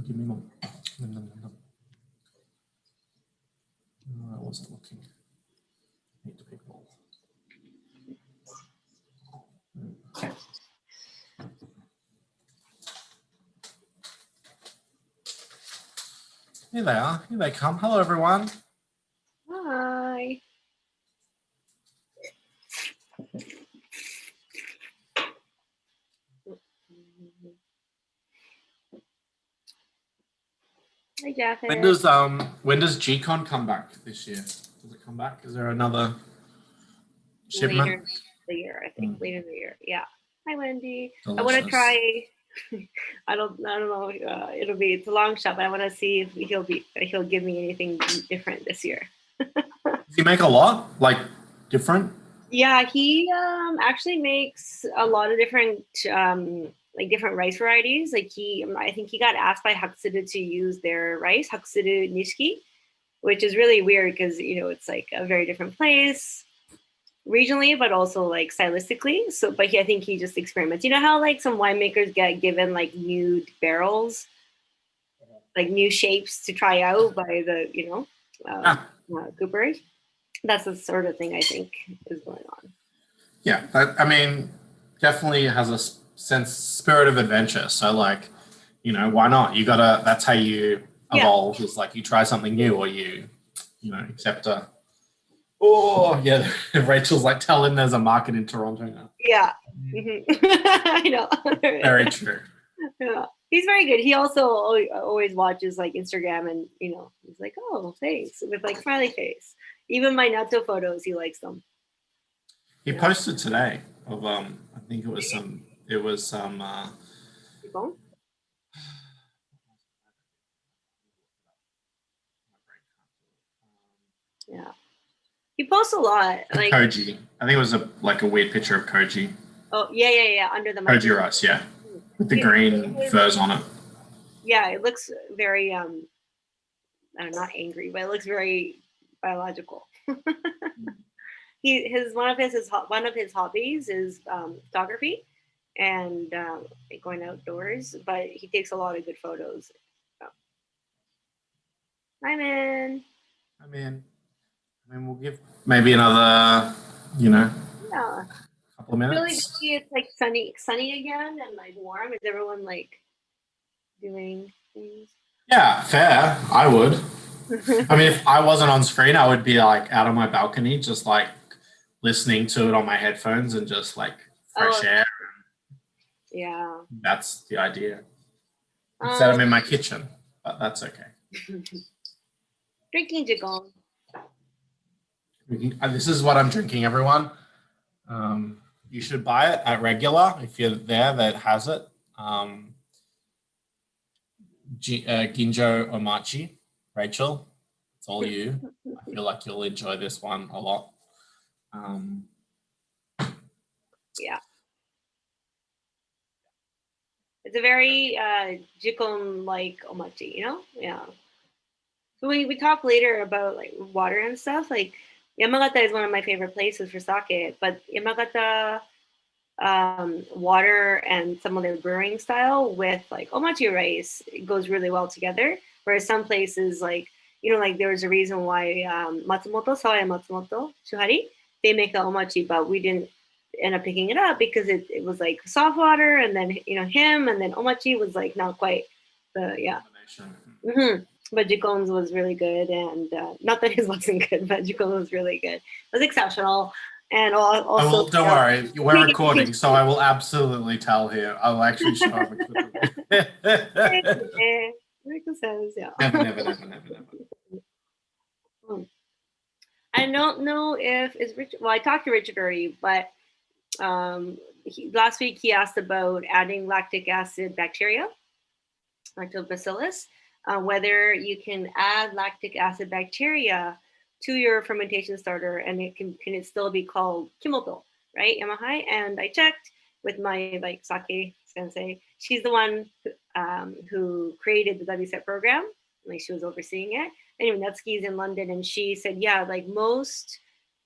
Give me more. I wasn't looking. Need to pick more. Here they are. Here they come. Hello, everyone. Hi. Hi, Japheth. When does GCon come back this year? Does it come back? Is there another shipment? Later the year, I think. Later in the year. Yeah. Hi, Wendy. Delicious. I want to try. I don't know. It's a long shot, but I want to see if he'll give me anything different this year. Does he make a lot different? Yeah, he actually makes a lot of different different rice varieties. I think he got asked by Hakusudu to use their rice, Hakusudu Nishiki, which is really weird because it's like a very different place regionally, but also stylistically. So, but I think he just experiments. You know how some winemakers get given new barrels, new shapes to try out by the coopers. That's the sort of thing I think is going on. Yeah, definitely has a spirit of adventure. So why not? That's how you evolve. Is you try something new, or you accept a. Oh yeah, Rachel's tell him there's a market in Toronto now. Yeah, I know. Very true. Yeah, he's very good. He also always watches Instagram, and he's like, "Oh, thanks," with smiley face. Even my natto photos, he likes them. He posted today of I think it was some. Yeah, he posts a lot. Koji. I think it was a weird picture of Koji. Oh yeah. Under the Koji rice, yeah, with the green furs on it. Yeah, it looks very I'm not angry, but it looks very biological. One of his hobbies is photography and going outdoors, but he takes a lot of good photos. So. I'm in. We'll give maybe another, couple of minutes. Really, it's sunny again and warm. Is everyone doing things? Yeah, fair. I would. If I wasn't on screen, I would be out on my balcony, just listening to it on my headphones and just fresh air. Yeah. That's the idea. Instead, I'm in my kitchen, but that's okay. Drinking jigong. This is what I'm drinking, everyone. You should buy it at Regular if you're there that has it. Ginjo Omachi. Rachel, it's all you. I feel like you'll enjoy this one a lot. Yeah. It's a very jikon-like omachi, Yeah. So we talk later about water and stuff. Yamagata is one of my favorite places for sake, but Yamagata water and some of their brewing style with omachi rice, it goes really well together. Whereas some places there's a reason why Matsumoto, Sawaya Matsumoto, Shuhari, they make the omachi, but we didn't end up picking it up because it was soft water, and then him, and then omachi was not quite the But Jikon's was really good, and not that his wasn't good, but Jikon was really good. It was exceptional. And also, don't worry, we're recording, so I will absolutely tell him. I'll actually show him a clip of it. Never. I don't know if it's Richard. Well, I talked to Richard already, but last week he asked about adding lactic acid bacteria, lactobacillus, whether you can add lactic acid bacteria to your fermentation starter, and can it still be called kimoto, right, Yamahai? And I checked with my sake sensei. She's the one who created the WSET program. She was overseeing it. Anyway, Natsuki's in London, and she said, yeah, most,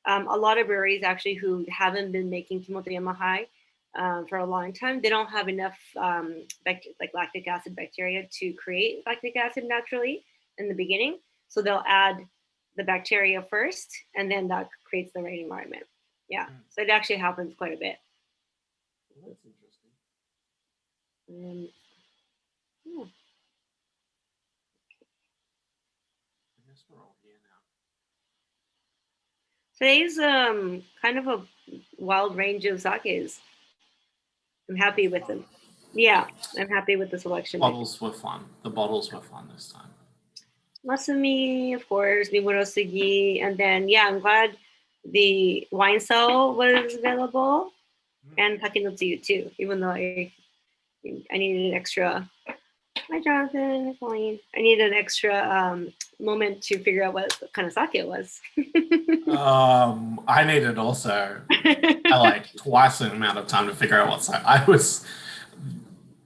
a lot of breweries actually who haven't been making kimoto Yamahai for a long time, they don't have enough like lactic acid bacteria to create lactic acid naturally in the beginning. So they'll add the bacteria first, and then that creates the right environment. Yeah, so it actually happens quite a bit. That's interesting. Yeah. I guess we're all here now. Today's kind of a wild range of sakes. I'm happy with them. Yeah, I'm happy with the selection. Bottles were fun. The bottles were fun this time. Masumi, of course, Nimurosigi, and then yeah, I'm glad the wine cell was available, and Takinotsuyu too. Even though I needed an extra. Hi, Jonathan. Pauline. I needed an extra moment to figure out what kind of sake it was. I needed also like twice the amount of time to figure out what sake. I was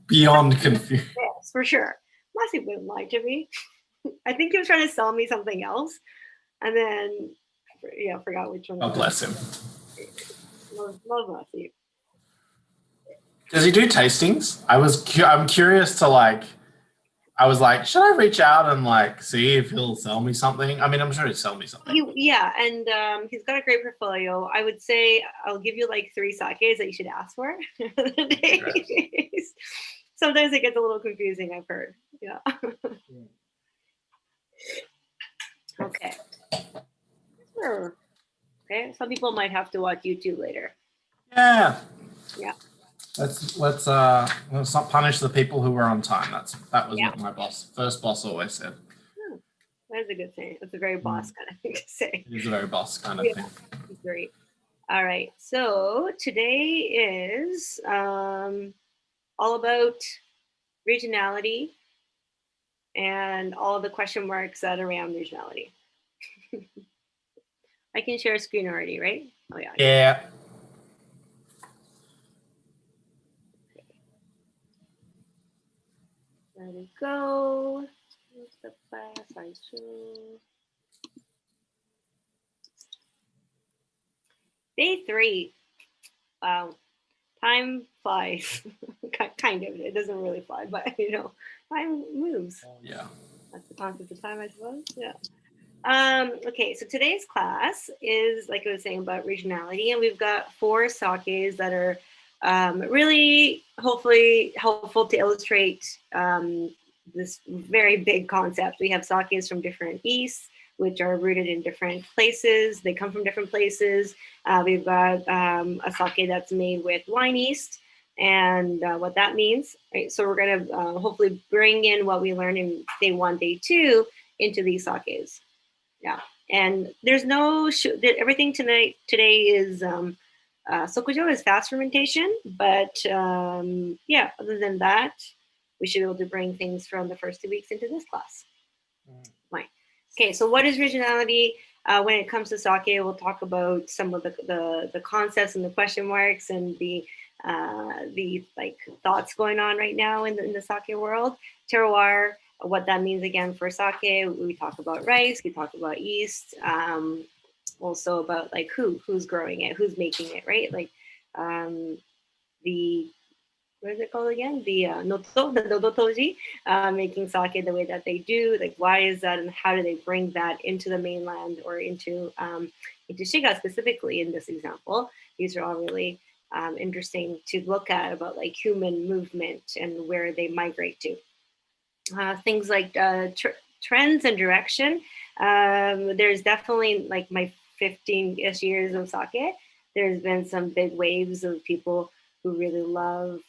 beyond confused. Yes, for sure. Masi wouldn't lie to me. I think he was trying to sell me something else, and then yeah, I forgot which one. God bless him. Love Masi. Does he do tastings? I'm curious to like. I was like, should I reach out and like see if he'll sell me something? I mean, I'm sure he'll sell me something. Yeah, and he's got a great portfolio. I would say I'll give you like 3 sakes that you should ask for. Sometimes it gets a little confusing, I've heard. Yeah. Okay. Sure. Okay. Some people might have to watch YouTube later. Yeah. Yeah. Let's not punish the people who were on time. That was what my first boss always said. That's a good thing. That's a very boss kind of thing to say. It is a very boss kind of thing. Great. All right. So today is all about regionality and all the question marks that around regionality. I can share a screen already, right? Oh yeah. Yeah. There we go. Day 3. Wow. Time flies. Kind of. It doesn't really fly, but you know, time moves. Yeah. That's the concept of time, I suppose. Yeah. Okay, so today's class is, like I was saying, about regionality, and we've got 4 sakes that are really, hopefully, helpful to illustrate this very big concept. We have sakes from different yeasts, which are rooted in different places. They come from different places. We've got a sake that's made with wine yeast, and what that means. Right? So we're going to hopefully bring in what we learned in day 1, day 2 into these sakes. Yeah, and there's no everything today is sokujo is fast fermentation, but yeah, other than that, we should be able to bring things from the first 2 weeks into this class. Right. Okay, so what is regionality? When it comes to sake, we'll talk about some of the concepts and the question marks and the like thoughts going on right now in the sake world. Terroir, what that means again for sake. We talk about rice, we talk about yeast, also about like who's growing it, who's making it, right? Like the what is it called again? The Nodotoji, making sake the way that they do. Like, why is that, and how do they bring that into the mainland or into Shiga specifically in this example? These are all really interesting to look at about like human movement and where they migrate to. Things like trends and direction. There's definitely, like my 15-ish years of sake, there's been some big waves of people who really love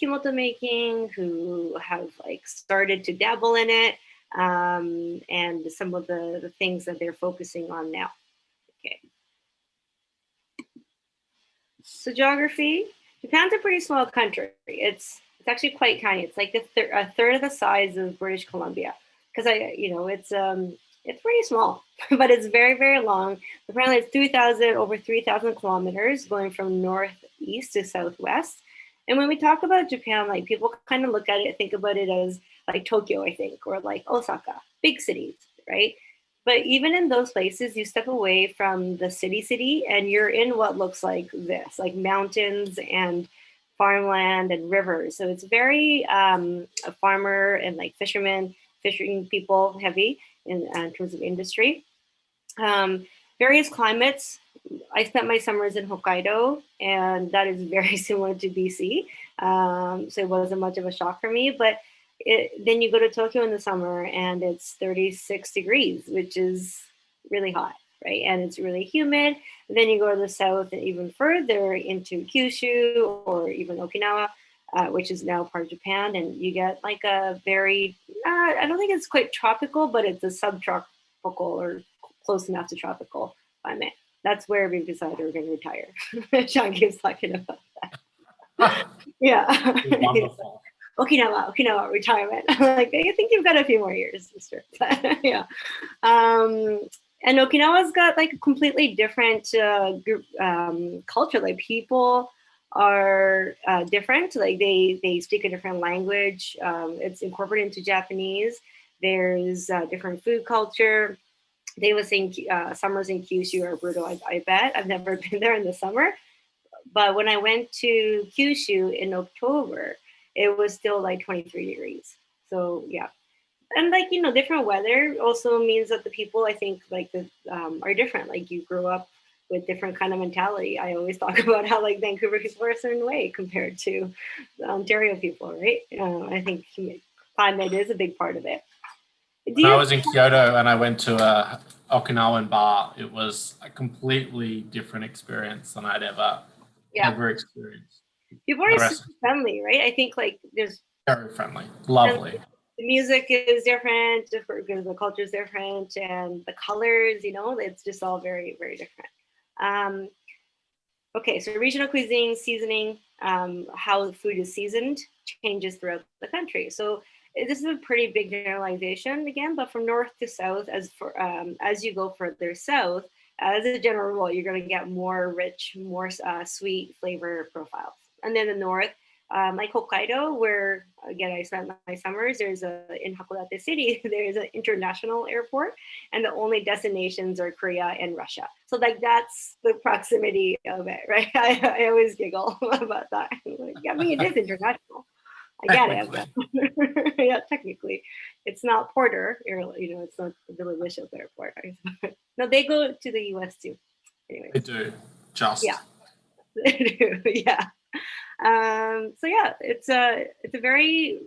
kimoto making, who have like started to dabble in it, and some of the things that they're focusing on now. Okay. So geography, Japan's a pretty small country. It's actually quite tiny. It's like a third of the size of British Columbia, because it's pretty small, but it's very, very long. Apparently, it's over 3,000 kilometers going from northeast to southwest. And when we talk about Japan, like people kind of look at it, think about it as like Tokyo, I think, or like Osaka, big cities, right? But even in those places, you step away from the city, and you're in what looks like this, like mountains and farmland and rivers. So it's very a farmer and like fishermen, fishing people heavy in terms of industry. Various climates. I spent my summers in Hokkaido, and that is very similar to BC. So it wasn't much of a shock for me. But then you go to Tokyo in the summer, and it's 36 degrees, which is really hot, right? And it's really humid. And then you go to the south and even further into Kyushu or even Okinawa, which is now part of Japan, and you get like a very, I don't think it's quite tropical, but it's a subtropical or close enough to tropical climate. That's where we decided we were going to retire. Sean keeps talking about that. Yeah. Wonderful. Okinawa retirement. Like, I think you've got a few more years, sister. Yeah. And Okinawa's got like a completely different culture. Like people are different. Like they speak a different language. It's incorporated into Japanese. There's different food culture. They were saying summers in Kyushu are brutal. I bet. I've never been there in the summer, but when I went to Kyushu in October, it was still like 23 degrees. So yeah. And like, different weather also means that the people, I think, like are different. Like you grew up with different kind of mentality. I always talk about how like Vancouver people are a certain way compared to Ontario people, right? I think climate is a big part of it. When I was in Kyoto and I went to a Okinawan bar, it was a completely different experience than I'd ever experienced. People are super friendly, right? I think like there's very friendly, lovely. The music is different because the culture is different, and the colors, it's just all very, very different. Okay, so regional cuisine, seasoning, how the food is seasoned changes throughout the country. So this is a pretty big generalization again, but from north to south, as you go further south, as a general rule, you're going to get more rich, more sweet flavor profiles. And then the north, like Hokkaido, where again I spent my summers, in Hakodate City, there's an international airport, and the only destinations are Korea and Russia. So like that's the proximity of it, right? I always giggle about that. Like, I mean, it is international. I get it. Yeah, technically, it's not Porter. It's not the Billy Bishop Airport. No, they go to the U.S. too. Anyway, they do. Yeah, they do. Yeah. So yeah, it's a very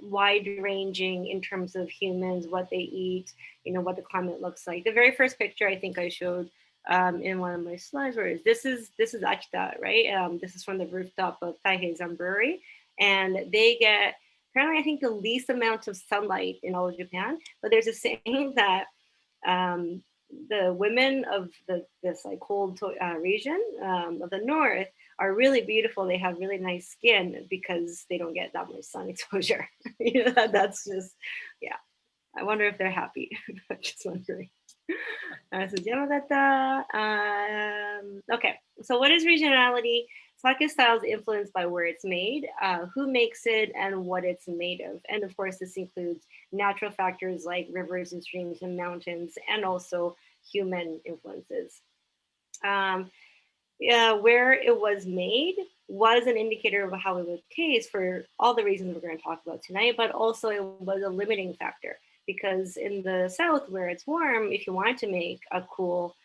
wide-ranging in terms of humans, what they eat, what the climate looks like. The very first picture I think I showed in one of my slides where this is Akita, right? This is from the rooftop of Taiheizan Brewery, and they get apparently I think the least amount of sunlight in all of Japan. But there's a saying that the women of this like cold region of the north are really beautiful. They have really nice skin because they don't get that much sun exposure. That's just, yeah. I wonder if they're happy. I'm just wondering. Okay, so what is regionality? Sake style is influenced by where it's made, who makes it, and what it's made of. And of course, this includes natural factors like rivers and streams and mountains, and also human influences. Where it was made was an indicator of how it would taste for all the reasons we're going to talk about tonight, but also it was a limiting factor. Because in the south, where it's warm, if you wanted to make a cool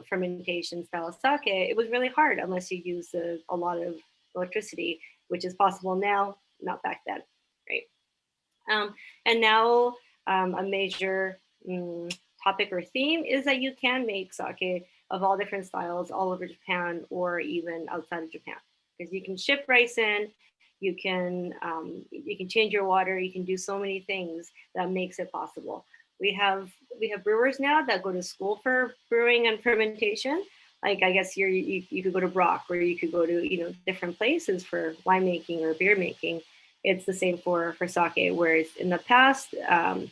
fermentation style sake, it was really hard unless you used a lot of electricity, which is possible now, not back then, right? And now a major topic or theme is that you can make sake of all different styles all over Japan or even outside of Japan, because you can ship rice in. You can change your water. You can do so many things that makes it possible. We have brewers now that go to school for brewing and fermentation. Like I guess you could go to Brock, or you could go to different places for winemaking or beer making. It's the same for sake. Whereas in the past,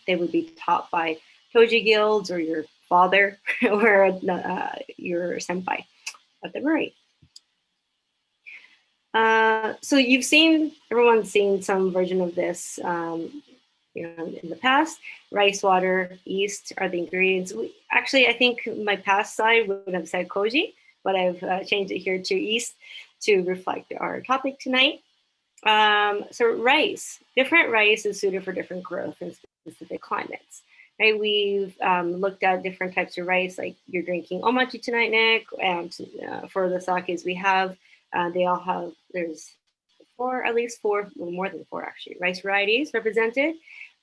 they would be taught by toji guilds or your father or your senpai at the brewery. So everyone's seen some version of this, in the past. Rice, water, yeast are the ingredients. Actually, I think my past slide would have said koji, but I've changed it here to East to reflect our topic tonight. So rice, different rice is suited for different growth in specific climates. Right, we've looked at different types of rice, like you're drinking omachi tonight, Nick, and for the sakes we have, they all have, there's at least four, well, more than four actually, rice varieties represented.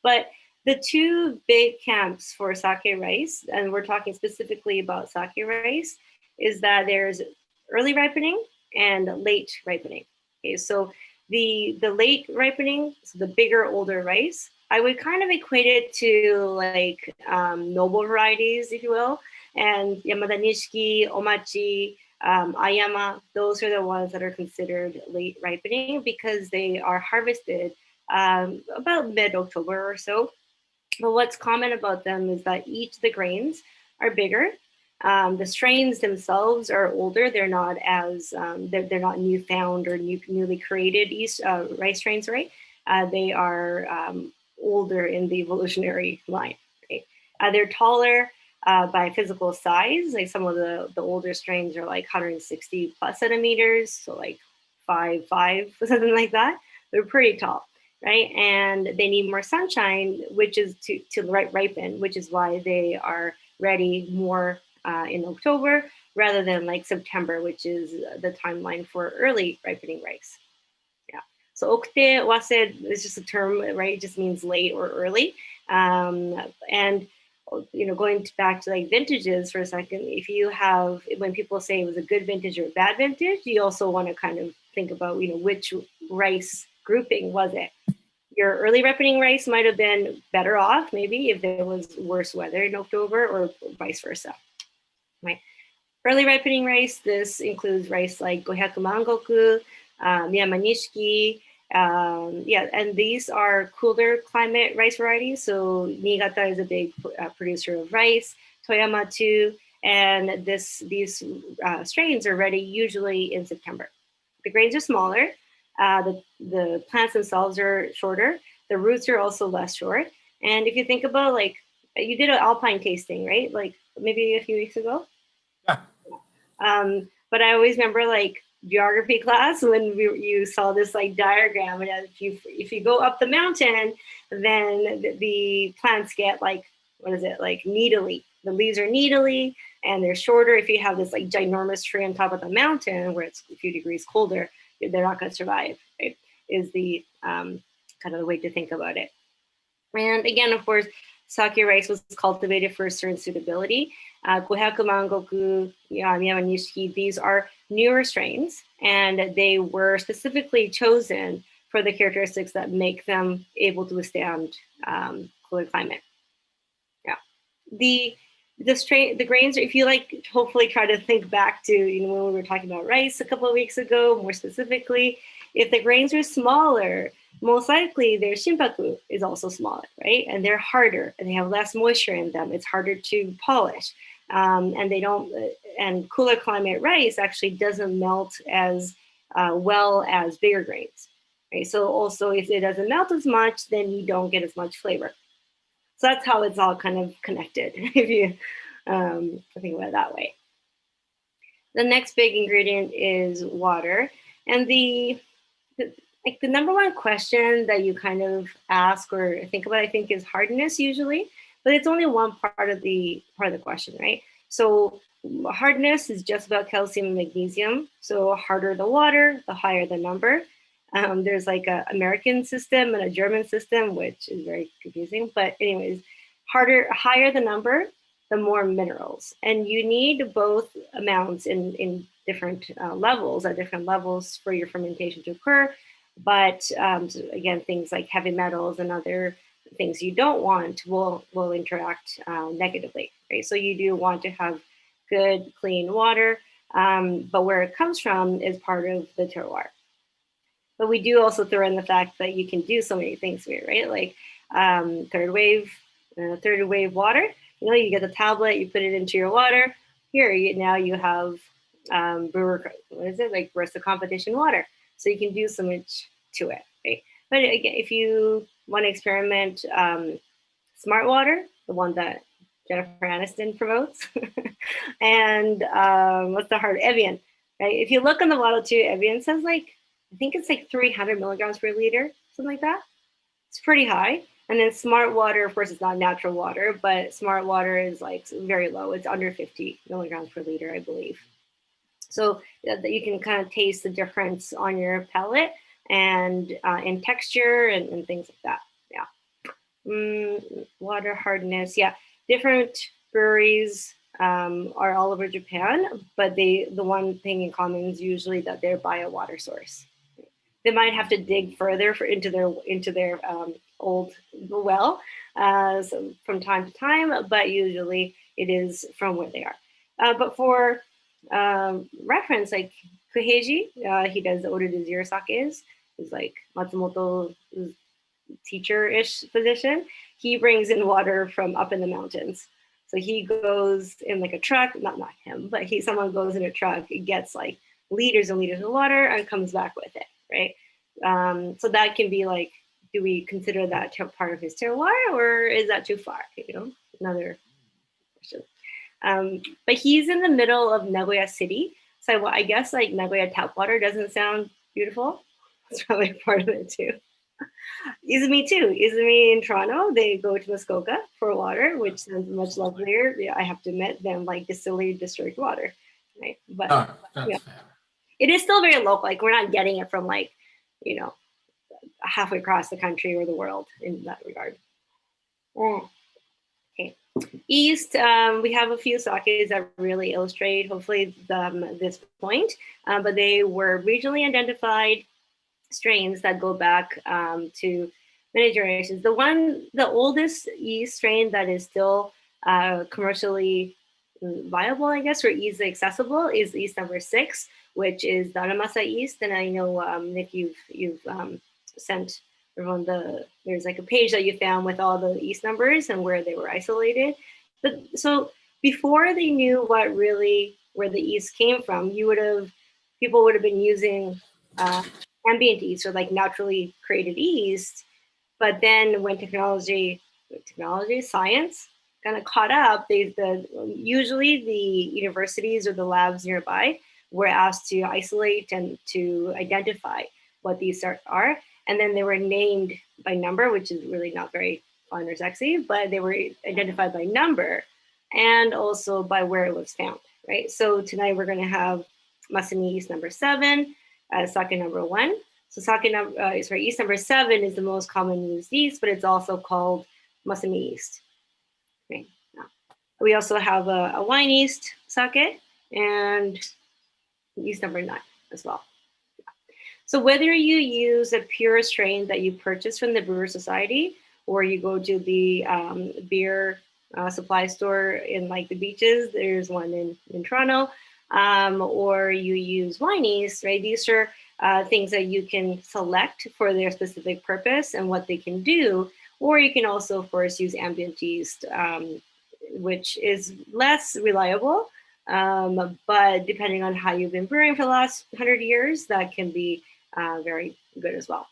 But the two big camps for sake rice, and we're talking specifically about sake rice, is that there's early ripening and late ripening. Okay, so the late ripening, so the bigger, older rice, I would kind of equate it to like noble varieties, if you will, and Yamada Nishiki, Omachi, Ayama, those are the ones that are considered late ripening because they are harvested about mid-October or so. But what's common about them is that each of the grains are bigger. The strains themselves are older. They're not as they're not newfound or newly created rice strains, right? They are older in the evolutionary line. Right? They're taller by physical size. Like some of the older strains are like 160 plus centimeters, so like 5'5", something like that. They're pretty tall, right? And they need more sunshine, which is to ripen, which is why they are ready more in October rather than like September, which is the timeline for early ripening rice. Yeah. So okute wased is just a term, right? It just means late or early. And going back to like vintages for a second, if you have, when people say it was a good vintage or a bad vintage, you also want to kind of think about, which rice grouping was it? Your early ripening rice might have been better off, maybe, if there was worse weather in October, or vice versa. Right. Early ripening rice, this includes rice like Gohyaku Mangoku, Miyama-Nishiki, and these are cooler climate rice varieties. So Niigata is a big producer of rice, Toyama too, and these strains are ready usually in September. The grains are smaller, the plants themselves are shorter, the roots are also less short. And if you think about, like, you did an alpine tasting, right? Like maybe a few weeks ago? Yeah. But I always remember like geography class when you saw this like diagram, and if you go up the mountain, then the plants get like, what is it, like needly. The leaves are needly and they're shorter. If you have this like ginormous tree on top of the mountain where it's a few degrees colder, they're not going to survive, right? Is the kind of the way to think about it. And again, of course, sake rice was cultivated for a certain suitability. Gohyaku Mangoku, Miyama-Nishiki, these are newer strains, and they were specifically chosen for the characteristics that make them able to withstand cooler climate. Yeah. The grains, if you like, hopefully try to think back to, when we were talking about rice a couple of weeks ago, more specifically, if the grains are smaller, most likely their shimpaku is also smaller, right? And they're harder and they have less moisture in them. It's harder to polish. And they don't, and cooler climate rice actually doesn't melt as well as bigger grains, right? So also if it doesn't melt as much, then you don't get as much flavor. So that's how it's all kind of connected, if you think about it that way. The next big ingredient is water. And the number one question that you kind of ask or think about, I think, is hardness usually, but it's only one part of the question, right? So hardness is just about calcium and magnesium. So harder the water, the higher the number. There's like an American system and a German system, which is very confusing. But anyways, higher the number, the more minerals. And you need both amounts in different levels, at different levels for your fermentation to occur. But so again, things like heavy metals and other things you don't want will interact negatively, right? So you do want to have good, clean water, but where it comes from is part of the terroir. But we do also throw in the fact that you can do so many things with it, right? Like third wave water. You get the tablet, you put it into your water. Here, now you have barista competition water. So you can do so much to it, right? But again, if you want to experiment, smart water, the one that Jennifer Aniston promotes. And what's the hard Evian, right? If you look on the bottle too, Evian says like, I think it's like 300 milligrams per liter, something like that. It's pretty high. And then smart water, of course, it's not natural water, but smart water is like very low. It's under 50 milligrams per liter, I believe. So that you can kind of taste the difference on your palate and in texture and things like that. Yeah. Water hardness. Yeah. Different breweries are all over Japan, but the one thing in common is usually that they're by a water source. They might have to dig further into their old well so from time to time, but usually it is from where they are. But for reference, like Kuheiji, he does the Oda de Zero sakes. He's like Matsumoto's teacher-ish position. He brings in water from up in the mountains. So he goes in like a truck, not him, but someone goes in a truck, gets like liters and liters of water and comes back with it, right? So that can be like, do we consider that part of his terroir, or is that too far? You know, another question. But he's in the middle of Nagoya City, so I guess like Nagoya tap water doesn't sound beautiful. That's probably part of it too. Izumi too. Izumi in Toronto, they go to Muskoka for water, which sounds much lovelier, yeah, I have to admit, than like distillery district water, right? But That's fair. It is still very local. Like we're not getting it from like, you know, halfway across the country or the world in that regard. Okay. East, we have a few sakes that really illustrate, hopefully, this point, but they were regionally identified strains that go back to many generations. The oldest yeast strain that is still commercially viable, I guess, or easily accessible is yeast number 6, which is the Aramasa yeast. And I know, Nick, you've sent everyone there's like a page that you found with all the yeast numbers and where they were isolated. But so before they knew where the yeast came from, people would have been using ambient yeast or like naturally created yeast. But then when science kind of caught up, usually the universities or the labs nearby were asked to isolate and to identify what these are. And then they were named by number, which is really not very fun or sexy, but they were identified by number and also by where it was found, right? So tonight we're going to have Masumi yeast number 7, sake number 1. So yeast number 7 is the most common used yeast, but it's also called Masumi yeast. Okay. We also have a wine yeast sake and yeast number 9 as well. So whether you use a pure strain that you purchase from the Brewer Society, or you go to the beer supply store in like the beaches, there's one in Toronto, or you use wine yeast, right? These are things that you can select for their specific purpose and what they can do. Or you can also, of course, use ambient yeast, which is less reliable, but depending on how you've been brewing for the last 100 years, that can be very good as well.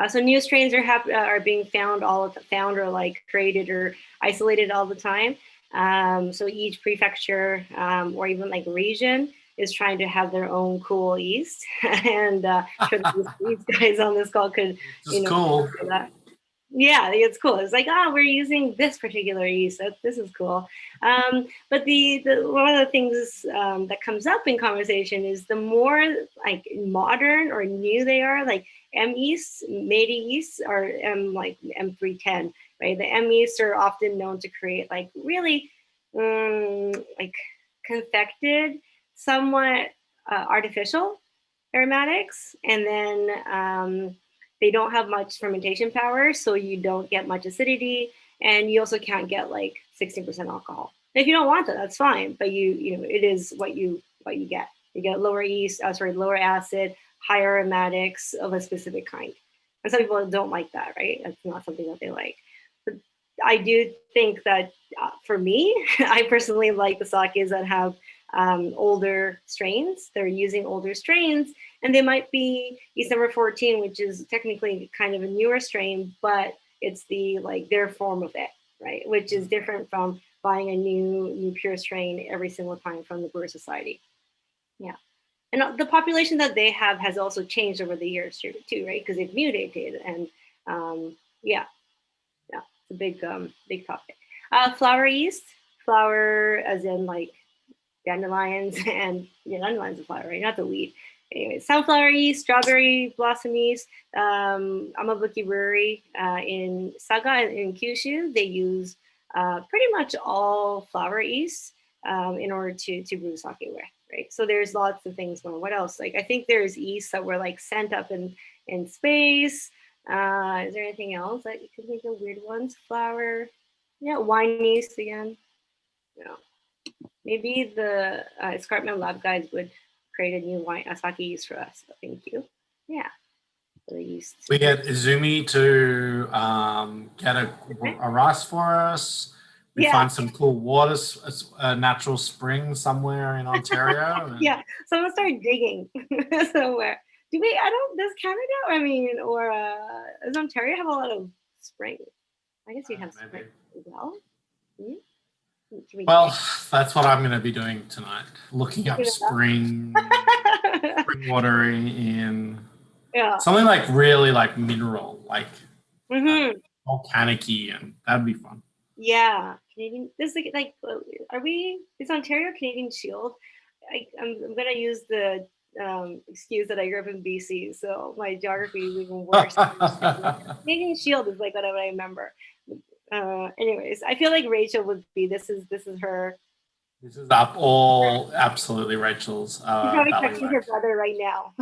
So new strains are being found or like created or isolated all the time. So each prefecture or even like region is trying to have their own cool yeast, and I'm sure these guys on this call could, cool. That. Yeah, it's cool. It's like, we're using this particular yeast. This is cool. But the one of the things that comes up in conversation is the more like modern or new they are, like M yeasts, Meiji yeasts, or like M310, right? The M yeasts are often known to create like really like confected, somewhat artificial aromatics, and then they don't have much fermentation power, so you don't get much acidity, and you also can't get like 16% alcohol. If you don't want that, that's fine, but it is what you get. You get lower lower acid, higher aromatics of a specific kind. And some people don't like that, right? That's not something that they like. But I do think that for me, I personally like the sakes that have older strains. They're using older strains, and they might be yeast number 14, which is technically kind of a newer strain, but it's their form of it, right? Which is different from buying a new pure strain every single time from the Brewer Society. Yeah. And the population that they have has also changed over the years too, right? Because they've mutated, and yeah, it's a big topic. Flower yeast, flower as in like dandelions and dandelions and flower, right? Not the weed. Anyway, sunflower yeast, strawberry blossom yeast. Amabuki Brewery in Saga in Kyushu, they use pretty much all flower yeast in order to brew sake with, right? So there's lots of things going. What else? Like I think there's yeast that were like sent up in space. Is there anything else that you could think of weird ones? Flower, yeah, wine yeast again. Yeah. Maybe the Escarpment Lab guys would create a new wine sake yeast for us. Thank you. Yeah. For the yeast. We get Izumi to get a rice for us. We find some cool waters, a natural spring somewhere in Ontario. And yeah, someone started digging somewhere. Does Canada, or does Ontario have a lot of spring? I guess you'd have spring as well. Well, that's what I'm going to be doing tonight. Looking up spring water in something like really like mineral, like volcanic-y, and that'd be fun. Yeah, Canadian. This like, is Ontario Canadian Shield? I'm gonna use the excuse that I grew up in BC, so my geography is even worse. Canadian Shield is like what I remember. Anyways, I feel like Rachel would be. This is her. This is up all absolutely Rachel's. She's probably texting her brother right now.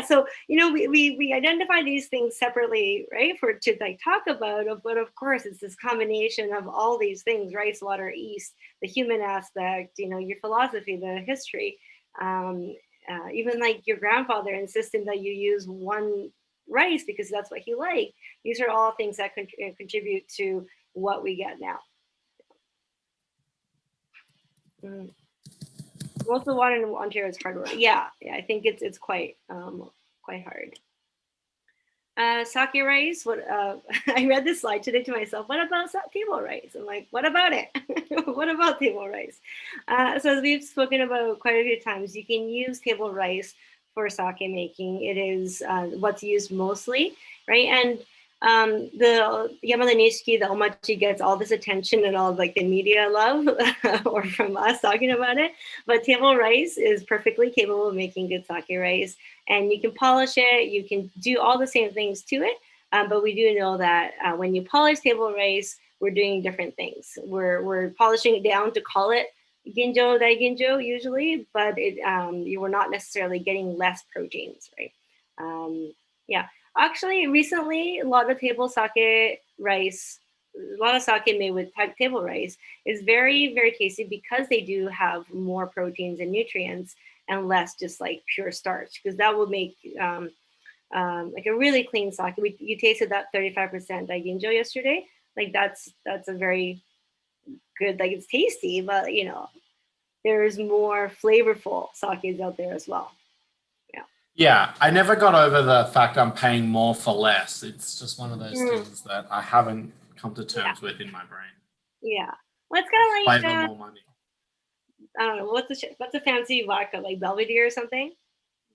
So we identify these things separately, right, to like talk about, but of course it's this combination of all these things: rice, water, yeast, the human aspect, your philosophy, the history, even like your grandfather insisting that you use one rice because that's what he liked. These are all things that contribute to what we get now. Most of the water in Ontario is hard water. Yeah, I think it's quite hard. Sake rice. What I read this slide today to myself. What about table rice? I'm like, what about it? What about table rice? So as we've spoken about quite a few times, you can use table rice for sake making. It is what's used mostly, right? And the Yamada Nishiki, the omachi, gets all this attention and all like the media love or from us talking about it. But table rice is perfectly capable of making good sake rice, and you can polish it. You can do all the same things to it. But we do know that when you polish table rice, we're doing different things. We're polishing it down to call it ginjo, daiginjo usually, but you were not necessarily getting less proteins, right? Actually, recently, a lot of table sake rice, a lot of sake made with table rice is very, very tasty because they do have more proteins and nutrients and less just like pure starch, because that will make like a really clean sake. You tasted that 35% daiginjo yesterday. Like that's a very good, like it's tasty, but there's more flavorful sakes out there as well. Yeah, I never got over the fact I'm paying more for less. It's just one of those things that I haven't come to terms with in my brain. Yeah, well, it's kind of like more money. I don't know what's a fancy vodka, like Belvedere or something.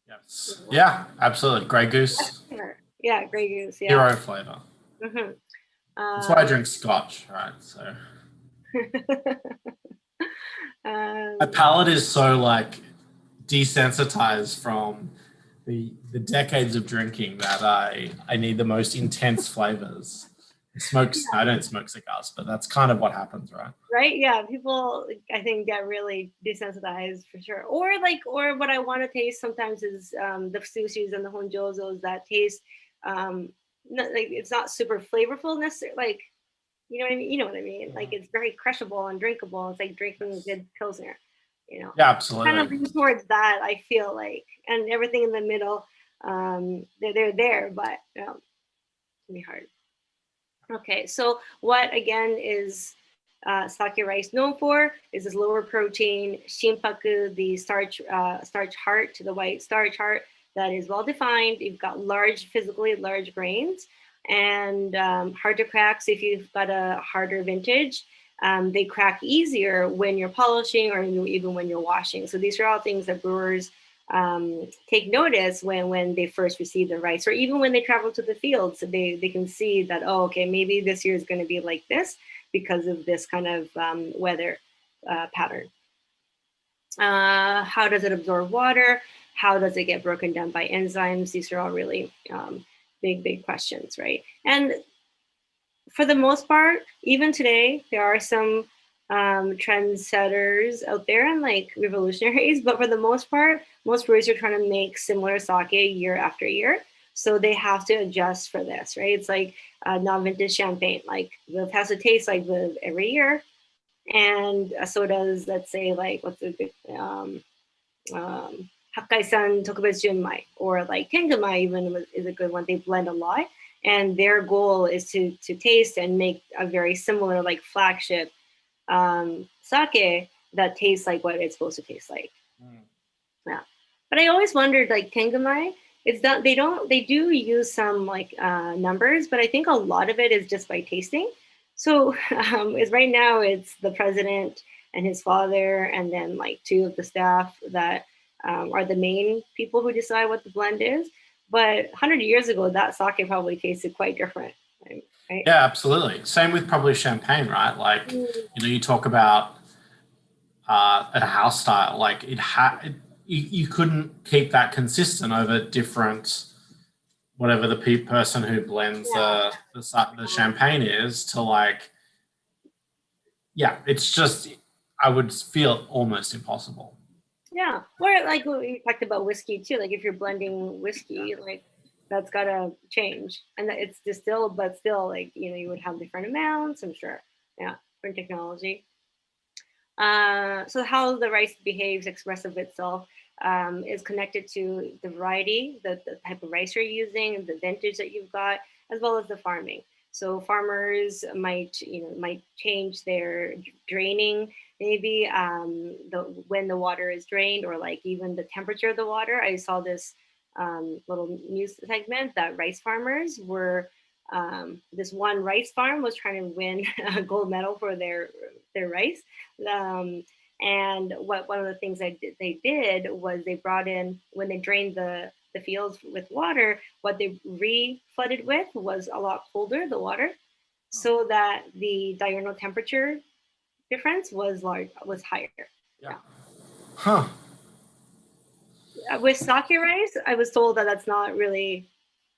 Yes. Yeah, absolutely. Grey Goose. Yeah, Grey Goose. Yeah. Zero flavor. That's why I drink Scotch, right? So my palate is so like desensitized from the decades of drinking that I need the most intense flavors. I don't smoke cigars, but that's kind of what happens, right? Right? Yeah, people I think get really desensitized for sure. Or what I want to taste sometimes is the sushis and the honjozos that taste like it's not super flavorful necessarily. Like you know what I mean? Like it's very crushable and drinkable. It's like drinking a good pilsner. Yeah, absolutely. Kind of lean towards that, I feel like, and everything in the middle, they're there, but it can be hard. Okay, so what again is sake rice known for? Is this lower protein shinpaku, the starch heart, the white starch heart that is well defined. You've got physically large grains, and hard to crack. So if you've got a harder vintage, they crack easier when you're polishing or even when you're washing. So these are all things that brewers take notice when they first receive the rice, or even when they travel to the fields. So they can see that, oh, okay, maybe this year is going to be like this because of this kind of weather pattern. How does it absorb water? How does it get broken down by enzymes? These are all really big questions, right? And for the most part, even today, there are some trendsetters out there and like revolutionaries, but for the most part, most breweries are trying to make similar sake year after year. So they have to adjust for this, right? It's like non-vintage champagne, like it has to taste like the every year. And so does, let's say, like, what's the good, Hakkaisan Tokubetsu Junmai, or like Tengamai even is a good one. They blend a lot. And their goal is to taste and make a very similar, like, flagship sake that tastes like what it's supposed to taste like. Yeah. But I always wondered, like, Tengamai, it's not, they do use some like numbers, but I think a lot of it is just by tasting. So is right now it's the president and his father, and then like two of the staff that are the main people who decide what the blend is. But 100 years ago, that sake probably tasted quite different. Right? Yeah, absolutely. Same with probably champagne, right? Like, you talk about a house style, like you couldn't keep that consistent over different, whatever the person who blends the champagne is to, like, yeah, it's just, I would feel almost impossible. Yeah, or like we talked about whiskey too. Like if you're blending whiskey, like that's gotta change, and that it's distilled, but still, like you would have different amounts. I'm sure. Yeah, different technology. So how the rice behaves, expressive itself, is connected to the variety, the type of rice you're using, the vintage that you've got, as well as the farming. So farmers might change their draining, maybe when the water is drained, or like even the temperature of the water. I saw this little news segment that rice farmers were this one rice farm was trying to win a gold medal for their rice. And one of the things they did was they brought in, when they drained the fields with water, what they re-flooded with was a lot colder, the water, so that the diurnal temperature difference was higher. Yeah. Huh. With sake rice, I was told that that's not really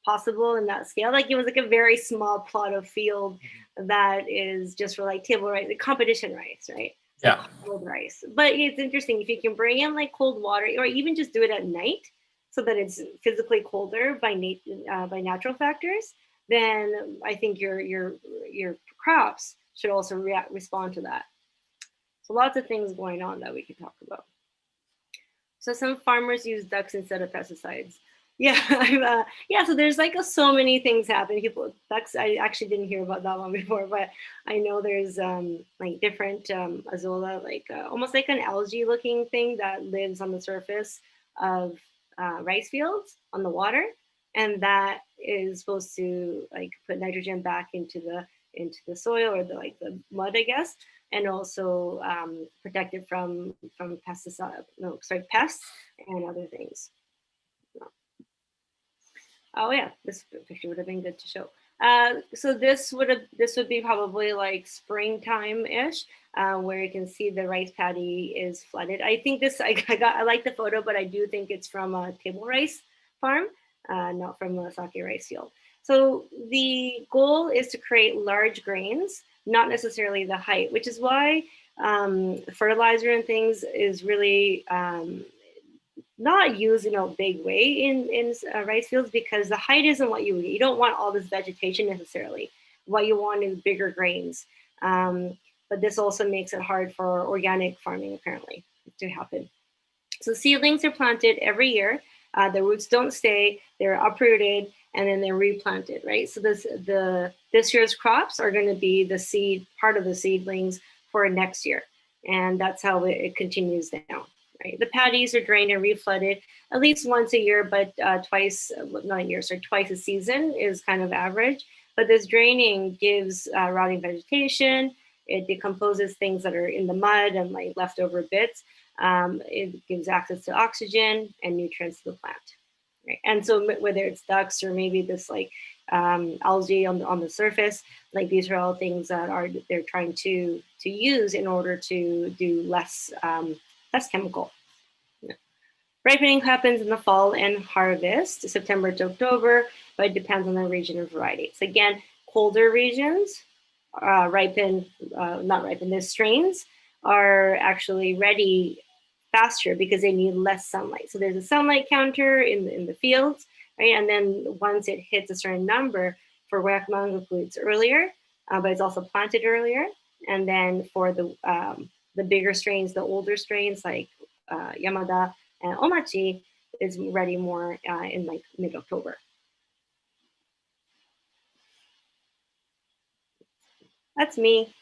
possible in that scale. Like it was like a very small plot of field that is just for like table rice, like competition rice, right? Yeah. Cold rice. But it's interesting if you can bring in like cold water, or even just do it at night, so that it's physically colder by natural factors. Then I think your crops should also respond to that. So lots of things going on that we could talk about. So some farmers use ducks instead of pesticides. Yeah, yeah. So there's like so many things happening. Ducks. I actually didn't hear about that one before, but I know there's like different azolla, like almost like an algae-looking thing that lives on the surface of rice fields on the water, and that is supposed to like put nitrogen back into the soil, or the mud, I guess, and also protect it from pests and other things. Oh yeah, this picture would have been good to show. So this would be probably like springtime-ish, where you can see the rice paddy is flooded. I think this I like the photo, but I do think it's from a table rice farm, not from a sake rice field. So the goal is to create large grains, not necessarily the height, which is why fertilizer and things is really not used in a big way in rice fields, because the height isn't what you don't want all this vegetation necessarily. What you want is bigger grains. But this also makes it hard for organic farming apparently to happen. So seedlings are planted every year. The roots don't stay, they're uprooted, and then they're replanted, right? So this year's crops are going to be part of the seedlings for next year. And that's how it continues down. right? The paddies are drained and reflooded at least once a year, but twice, not a year, sorry, twice a season is kind of average. But this draining gives rotting vegetation. It decomposes things that are in the mud and like leftover bits. It gives access to oxygen and nutrients to the plant. Right? And so whether it's ducks or maybe this like algae on the surface, like these are all things that they're trying to use in order to do less chemical. Yeah. Ripening happens in the fall and harvest, September to October, but it depends on the region and variety. So again, colder regions not ripen, the strains are actually ready faster because they need less sunlight. So there's a sunlight counter in the fields, right? And then once it hits a certain number, for mango it's earlier, but it's also planted earlier. And then for the bigger strains, the older strains like Yamada and Omachi is ready more in like mid-October. That's me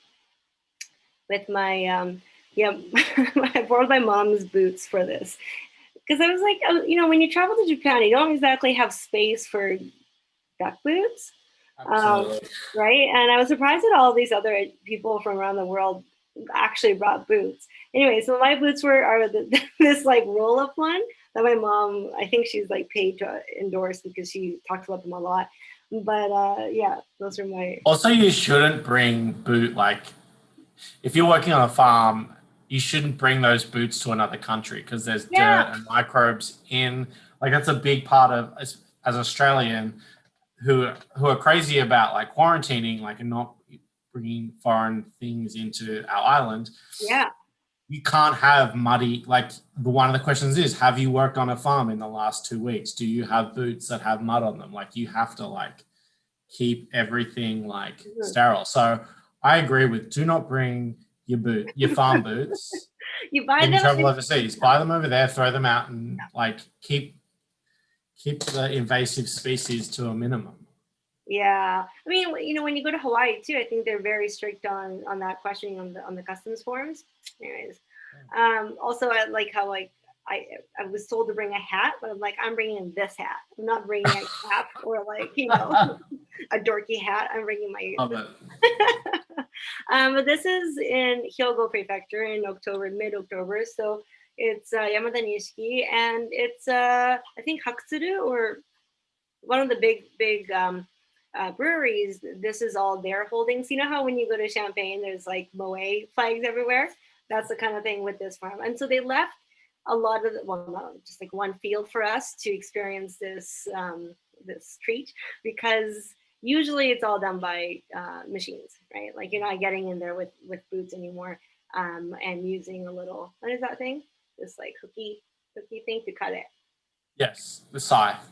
with my, I borrowed my mom's boots for this. Because I was like, when you travel to Japan, you don't exactly have space for duck boots. Right? And I was surprised that all these other people from around the world actually brought boots. Anyway, so my boots are this like roll-up one that my mom, I think she's like paid to endorse because she talks about them a lot. But yeah, those are my. Also, you shouldn't bring if you're working on a farm, you shouldn't bring those boots to another country because there's dirt and microbes in. Like that's a big part of as Australian who are crazy about like quarantining, like and not bringing foreign things into our island. Yeah. You can't have muddy, like one of the questions is, have you worked on a farm in the last 2 weeks? Do you have boots that have mud on them? Like you have to like keep everything like sterile. So I agree with do not bring your farm boots. You buy when them. You travel overseas, buy them over there, throw them out, and like keep the invasive species to a minimum. Yeah, I mean, when you go to Hawaii too, I think they're very strict on that questioning on the customs forms. Anyways, also I like how like I was told to bring a hat, but I'm like I'm bringing this hat. I'm not bringing a cap or like a dorky hat. I'm bringing my. But this is in Hyogo Prefecture in mid-October. So it's Yamada Nishiki, and it's I think Hakusuru or one of the big breweries. This is all their holdings. You know how when you go to Champagne, there's like Moe flags everywhere. That's the kind of thing with this farm. And so they left a lot of just like one field for us to experience this this treat because usually it's all done by machines, right? Like you're not getting in there with boots anymore and using a little, what is that thing? This like hooky thing to cut it. Yes, the scythe.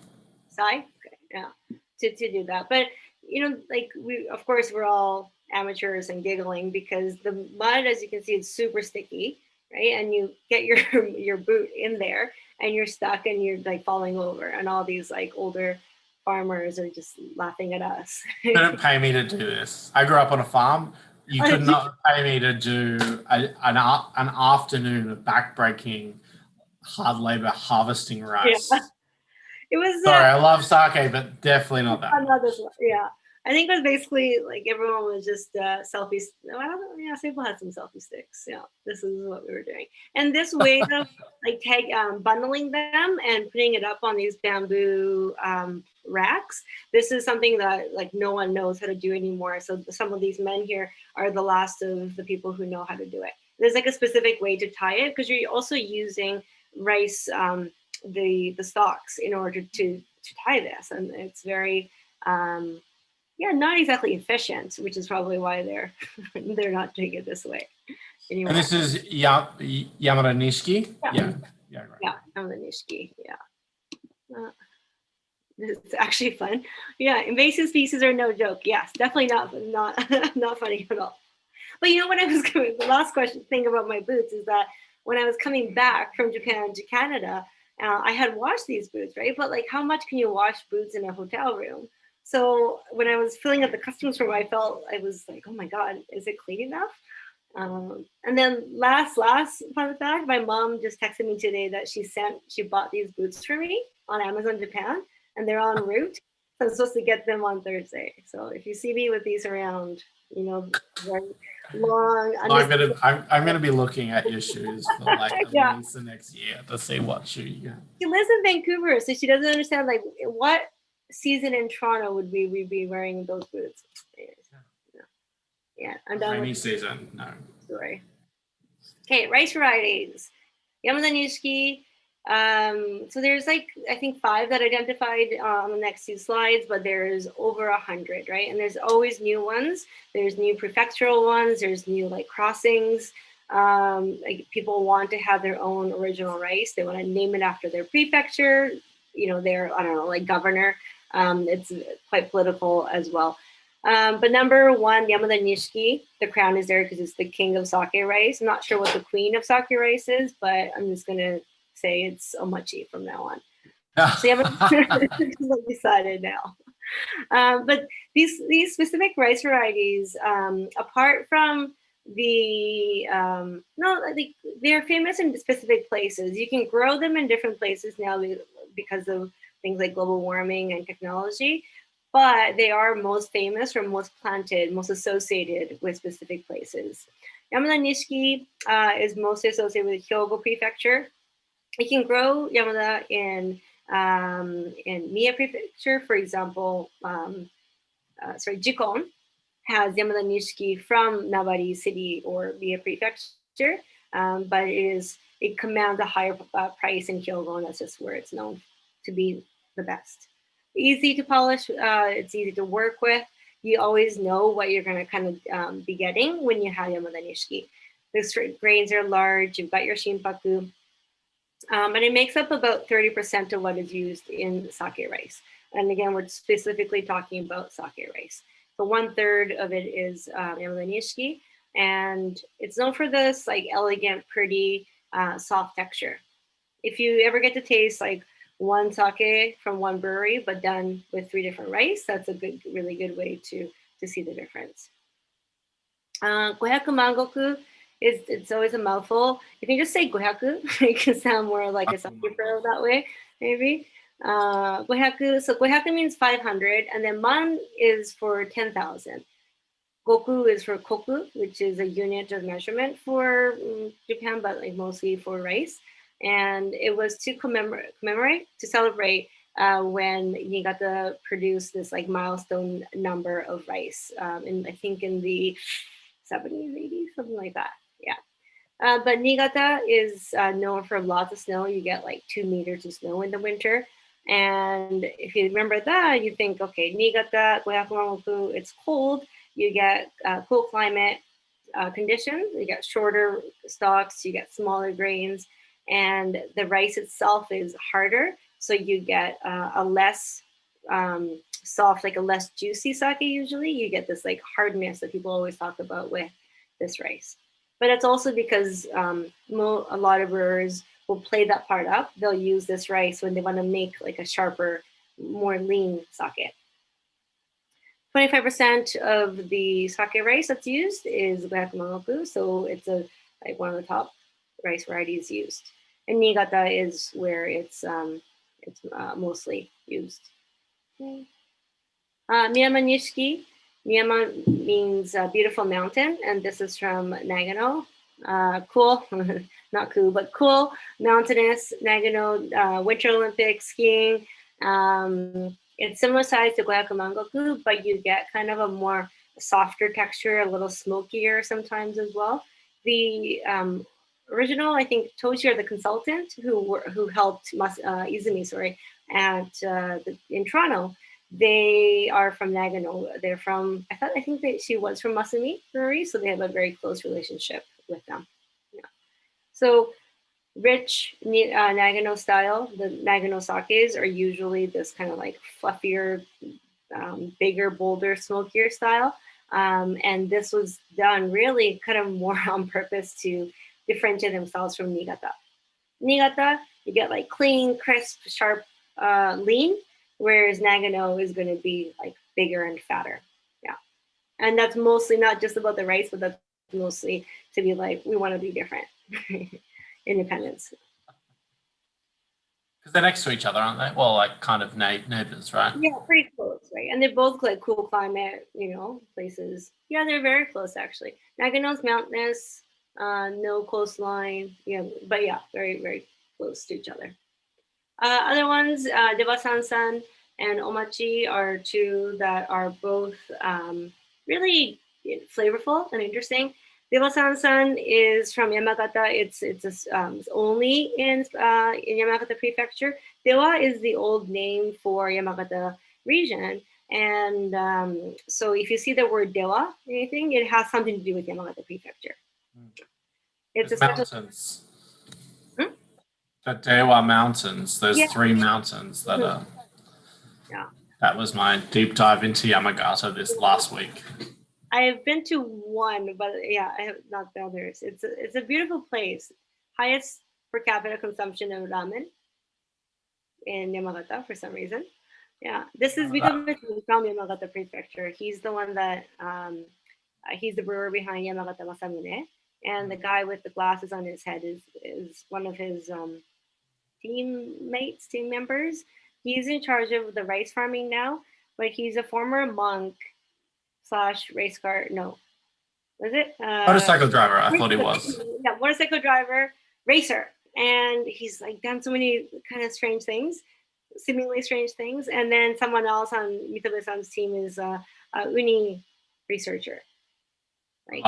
Scythe? Okay, yeah, to do that. But, like of course, we're all amateurs and giggling because the mud, as you can see, it's super sticky, right? And you get your boot in there and you're stuck and you're like falling over and all these like older farmers are just laughing at us. You couldn't pay me to do this. I grew up on a farm. You could not pay me to do an afternoon of backbreaking, hard labor harvesting rice. Yeah. It was. Sorry, I love sake, but definitely not that. Not this one. Yeah. I think it was basically like everyone was just selfies. I don't know. Yeah, some people had some selfie sticks. Yeah, this is what we were doing. And this way of like bundling them and putting it up on these bamboo racks. This is something that like no one knows how to do anymore. So some of these men here are the last of the people who know how to do it. There's like a specific way to tie it because you're also using rice, the stalks in order to tie this, and it's very. Not exactly efficient, which is probably why they're not doing it this way. Anyway. And this is Yamada Nishiki? Yeah, right. Yeah, Yamada Nishiki, yeah. It's actually fun. Yeah, invasive species are no joke. Yes, definitely not funny at all. But the last thing about my boots is that when I was coming back from Japan to Canada, I had washed these boots, right? But like how much can you wash boots in a hotel room? So when I was filling out the customs form, I was like, oh my God, is it clean enough? And then last fun fact, my mom just texted me today that she bought these boots for me on Amazon Japan, and they're en route. So I'm supposed to get them on Thursday. So if you see me with these around, you know, very long. I'm gonna be looking at your shoes for like at Yeah. least the next year to see what shoe you got. She lives in Vancouver, so she doesn't understand like what season in Toronto would we be wearing those boots. Yeah, I'm done Rainy with season, no. the story. Okay, rice varieties. Yamada Nishiki. So there's like, I think 5 that identified on the next 2 slides, but there's over 100, right? And there's always new ones. There's new prefectural ones. There's new like crossings. Like people want to have their own original rice. They want to name it after their prefecture, you know, their, I don't know, like governor. It's quite political as well. But number 1, Yamada Nishiki, the crown is there because it's the king of sake rice. I'm not sure what the queen of sake rice is, but I'm just going to say it's omachi from now on. So Yamada decided now. But these specific rice varieties, apart from the, no, like they're famous in specific places. You can grow them in different places now because of things like global warming and technology. But they are most famous or most planted, most associated with specific places. Yamada Nishiki is mostly associated with Hyogo Prefecture. You can grow Yamada in Mie Prefecture, for example. Jikon has Yamada Nishiki from Nabari City or Mie Prefecture, but it commands a higher price in Hyogo, and that's just where it's known to be the best. Easy to polish, it's easy to work with. You always know what you're going to kind of be getting when you have Yamada Nishiki. The grains are large, you've got your shinpaku, and it makes up about 30% of what is used in sake rice. And again, we're specifically talking about sake rice. So 1/3 of it is Yamada Nishiki, and it's known for this like elegant, pretty, soft texture. If you ever get to taste like one sake from one brewery, but done with 3 different rice, that's a really good way to see the difference. Gohyaku mangoku it's always a mouthful. You can just say gohyaku. It can sound more like a sake pro that way, maybe. Gohyaku, so gohyaku means 500, and then man is for 10,000. Goku is for koku, which is a unit of measurement for Japan, but like mostly for rice. And it was to to celebrate when Niigata produced this like milestone number of rice. And I think in the 70s, 80s, something like that. Yeah. But Niigata is known for lots of snow. You get like 2 meters of snow in the winter. And if you remember that, you think, okay, Niigata, Goyakumamoku, it's cold. You get cool climate conditions. You get shorter stalks. You get smaller grains. And the rice itself is harder. So you get a less soft, like a less juicy sake usually. You get this like hardness that people always talk about with this rice. But it's also because a lot of brewers will play that part up. They'll use this rice when they want to make like a sharper, more lean sake. 25% of the sake rice that's used is Goyakumamoku, so it's like one of the top rice varieties used. And Niigata is where it's mostly used. Okay. Miyama Nishiki. Miyama means beautiful mountain, and this is from Nagano. Cool, not cool, but cool, mountainous, Nagano, Winter Olympics, skiing. It's similar size to Goyakumangoku, but you get kind of a more softer texture, a little smokier sometimes as well. The original, I think, Toshi, or the consultant who helped Izumi, sorry, in Toronto, they are from Nagano. They're from, I think that she was from Masumi Brewery, so they have a very close relationship with them. Yeah. So rich Nagano style, the Nagano sakes are usually this kind of like fluffier, bigger, bolder, smokier style. And this was done really kind of more on purpose to differentiate themselves from Niigata. Niigata, you get like clean, crisp, sharp, lean, whereas Nagano is going to be like bigger and fatter. Yeah. And that's mostly not just about the rice, but that's mostly to be like, we want to be different. Independence. Because they're next to each other, aren't they? Well, like kind of neighbors, right? Yeah, pretty close, right? And they're both like cool climate, places. Yeah, they're very close actually. Nagano's mountainous, no coastline. Yeah, but yeah, very, very close to each other. Other ones, Devasan-san and Omachi are two that are both really flavorful and interesting. Devasan-san is from Yamagata. It's only in Yamagata Prefecture. Dewa is the old name for Yamagata region. And so if you see the word Dewa, anything, it has something to do with Yamagata Prefecture. It's a special mountains. The Dewa Mountains, those 3 mountains that are. Yeah. That was my deep dive into Yamagata this last week. I have been to one, but yeah, I have not the others. It's a beautiful place. Highest per capita consumption of ramen in Yamagata for some reason. Yeah, this is because it's from Yamagata Prefecture. He's the one that he's the brewer behind Yamagata Masamune, and the guy with the glasses on his head is one of his team members. He's in charge of the rice farming now, but he's a former monk / race car. No, was it? Motorcycle driver, I thought he was. Yeah, motorcycle driver, racer. And he's like done so many kind of strange things, seemingly strange things. And then someone else on Mitabe-san's team is a uni researcher. Like,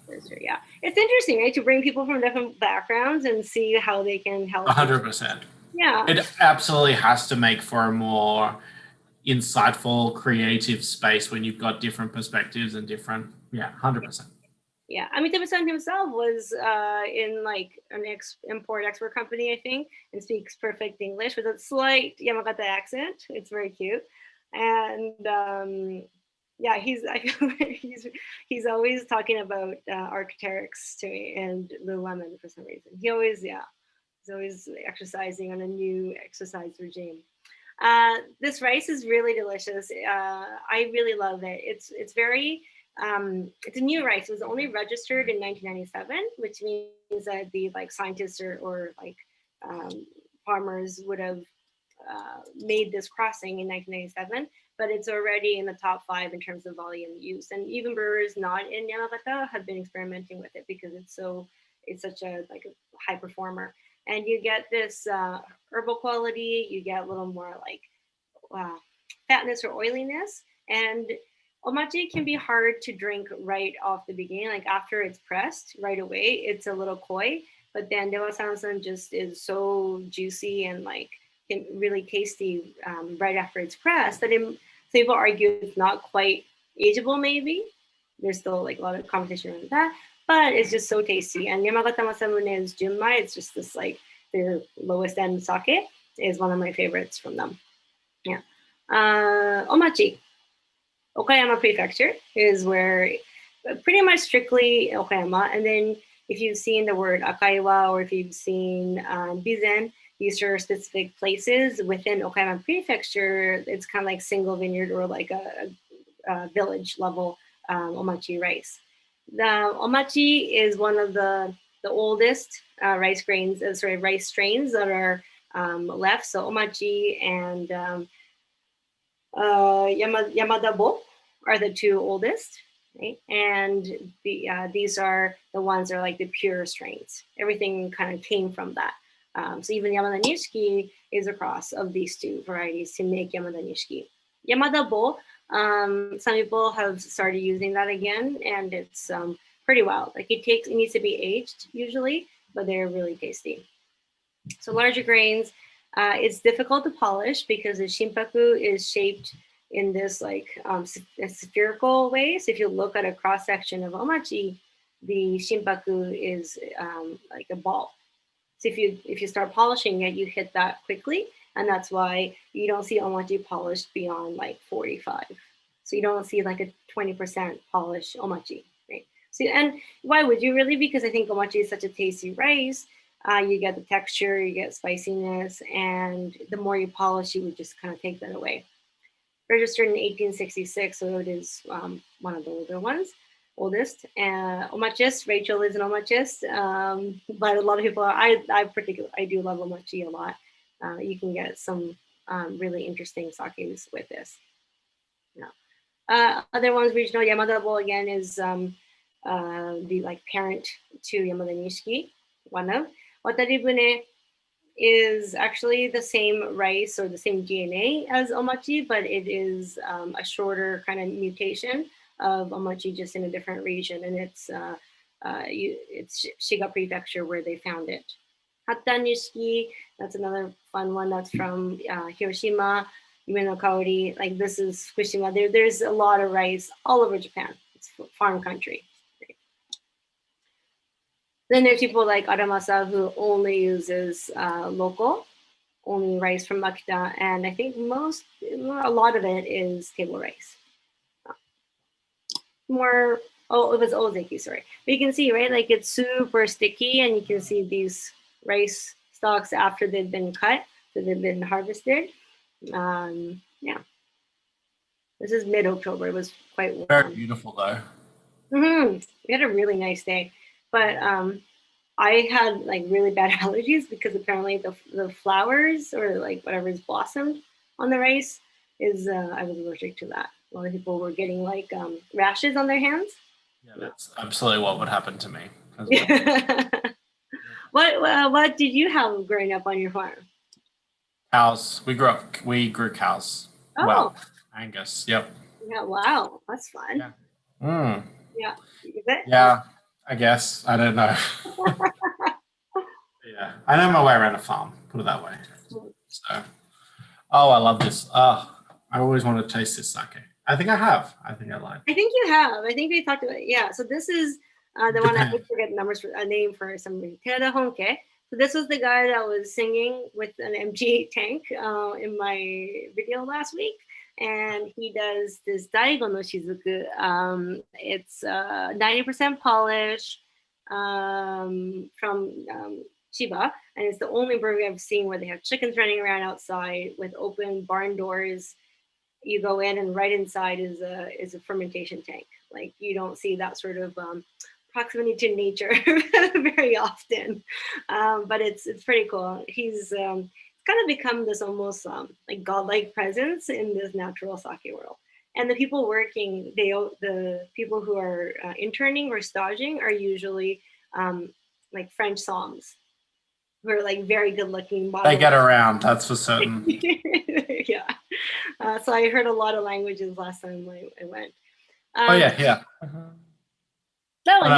researcher. Yeah. It's interesting, right? To bring people from different backgrounds and see how they can help. 100%. Yeah. It absolutely has to make for a more insightful, creative space when you've got different perspectives and different, 100%. Yeah, Amitabh-san himself was in like an import-export company, I think, and speaks perfect English with a slight Yamagata accent. It's very cute, and yeah, he's always talking about Arc'teryx to me and Lululemon for some reason. He's always exercising on a new exercise regime. This rice is really delicious. I really love it. It's very it's a new rice. It was only registered in 1997, which means that the like scientists or like farmers would have made this crossing in 1997, but it's already in the top 5 in terms of volume use. And even brewers not in Yamagata have been experimenting with it because it's such a like a high performer. And you get this herbal quality. You get a little more like fatness or oiliness, and omachi can be hard to drink right off the beginning. Like after it's pressed right away, it's a little coy. But then Dewa-san just is so juicy and like really tasty right after it's pressed that some people argue it's not quite ageable. Maybe there's still like a lot of competition around that, but it's just so tasty. And Yamagata Masamune's Junmai, it's just this like their lowest end sake, is one of my favorites from them. Yeah. Omachi. Okayama Prefecture is where pretty much strictly Okayama. And then if you've seen the word Akaiwa or if you've seen Bizen, these are specific places within Okayama Prefecture. It's kind of like single vineyard or like a village level omachi rice. The omachi is one of the oldest rice strains that are left. So omachi and Yamadabo are the 2 oldest, right? And these are the ones that are like the pure strains. Everything kind of came from that. So even Yamada Nishiki is a cross of these 2 varieties to make Yamada Nishiki. Yamadabo, some people have started using that again, and it's pretty wild. Like it needs to be aged usually, but they're really tasty. So larger grains, it's difficult to polish because the shinpaku is shaped in this like spherical way. So if you look at a cross section of omachi, the shinpaku is like a ball. So if you start polishing it, you hit that quickly, and that's why you don't see omachi polished beyond like 45. So you don't see like a 20% polished omachi, right? So and why would you really? Because I think omachi is such a tasty rice. You get the texture, you get spiciness, and the more you polish, you would just kind of take that away. Registered in 1866, so it is one of the older ones. oldest, and omachist. Rachel is an omachist, but a lot of people are. I do love omachi a lot. You can get some really interesting sakes with this. Yeah. Other ones, regional Yamada Bowl again is the like parent to Yamada Nishiki. One of Wataribune is actually the same rice or the same DNA as omachi, but it is a shorter kind of mutation of omachi, just in a different region, and it's Shiga Prefecture where they found it. Hatta Nishiki, that's another fun one. That's from Hiroshima. Yume no Kaori, like this is Fukushima. There's a lot of rice all over Japan. It's farm country. Then there's people like Aramasa who only uses local, only rice from Makita, and I think a lot of it is table rice. It was ozeki, sorry. But you can see, right, like it's super sticky, and you can see these rice stalks after they've been cut, so they've been harvested. Yeah. This is mid-October. It was quite warm. Very beautiful though. We had a really nice day, but I had like really bad allergies because apparently the flowers or like whatever is blossomed on the rice is I was allergic to that. A lot of people were getting like rashes on their hands. Yeah, that's absolutely what would happen to me as well. What did you have growing up on your farm? Cows. We grew cows. Oh. Well, Angus. Yep. Yeah. Wow, that's fun. Yeah. Mm. Yeah. Is it? Yeah. I guess. I don't know. Yeah. I know my way around a farm. Put it that way. So. Oh, I love this. I always want to taste this sake. I think I have. I think I like. I think you have. I think we talked about it. Yeah. So this is the one I would forget numbers for a name for some reason. Terada Honke. So this was the guy that was singing with an MG tank in my video last week. And he does this Daigo no Shizuku. It's 90% polish from Chiba. And it's the only brewery I've seen where they have chickens running around outside with open barn doors. You go in and right inside is a fermentation tank. Like you don't see that sort of proximity to nature very often, but it's pretty cool. He's kind of become this almost like godlike presence in this natural sake world. And the people working, the people who are interning or staging are usually like French Soms, who are like very good looking. They get around, that's for certain. Yeah. So I heard a lot of languages last time I went. Oh yeah. When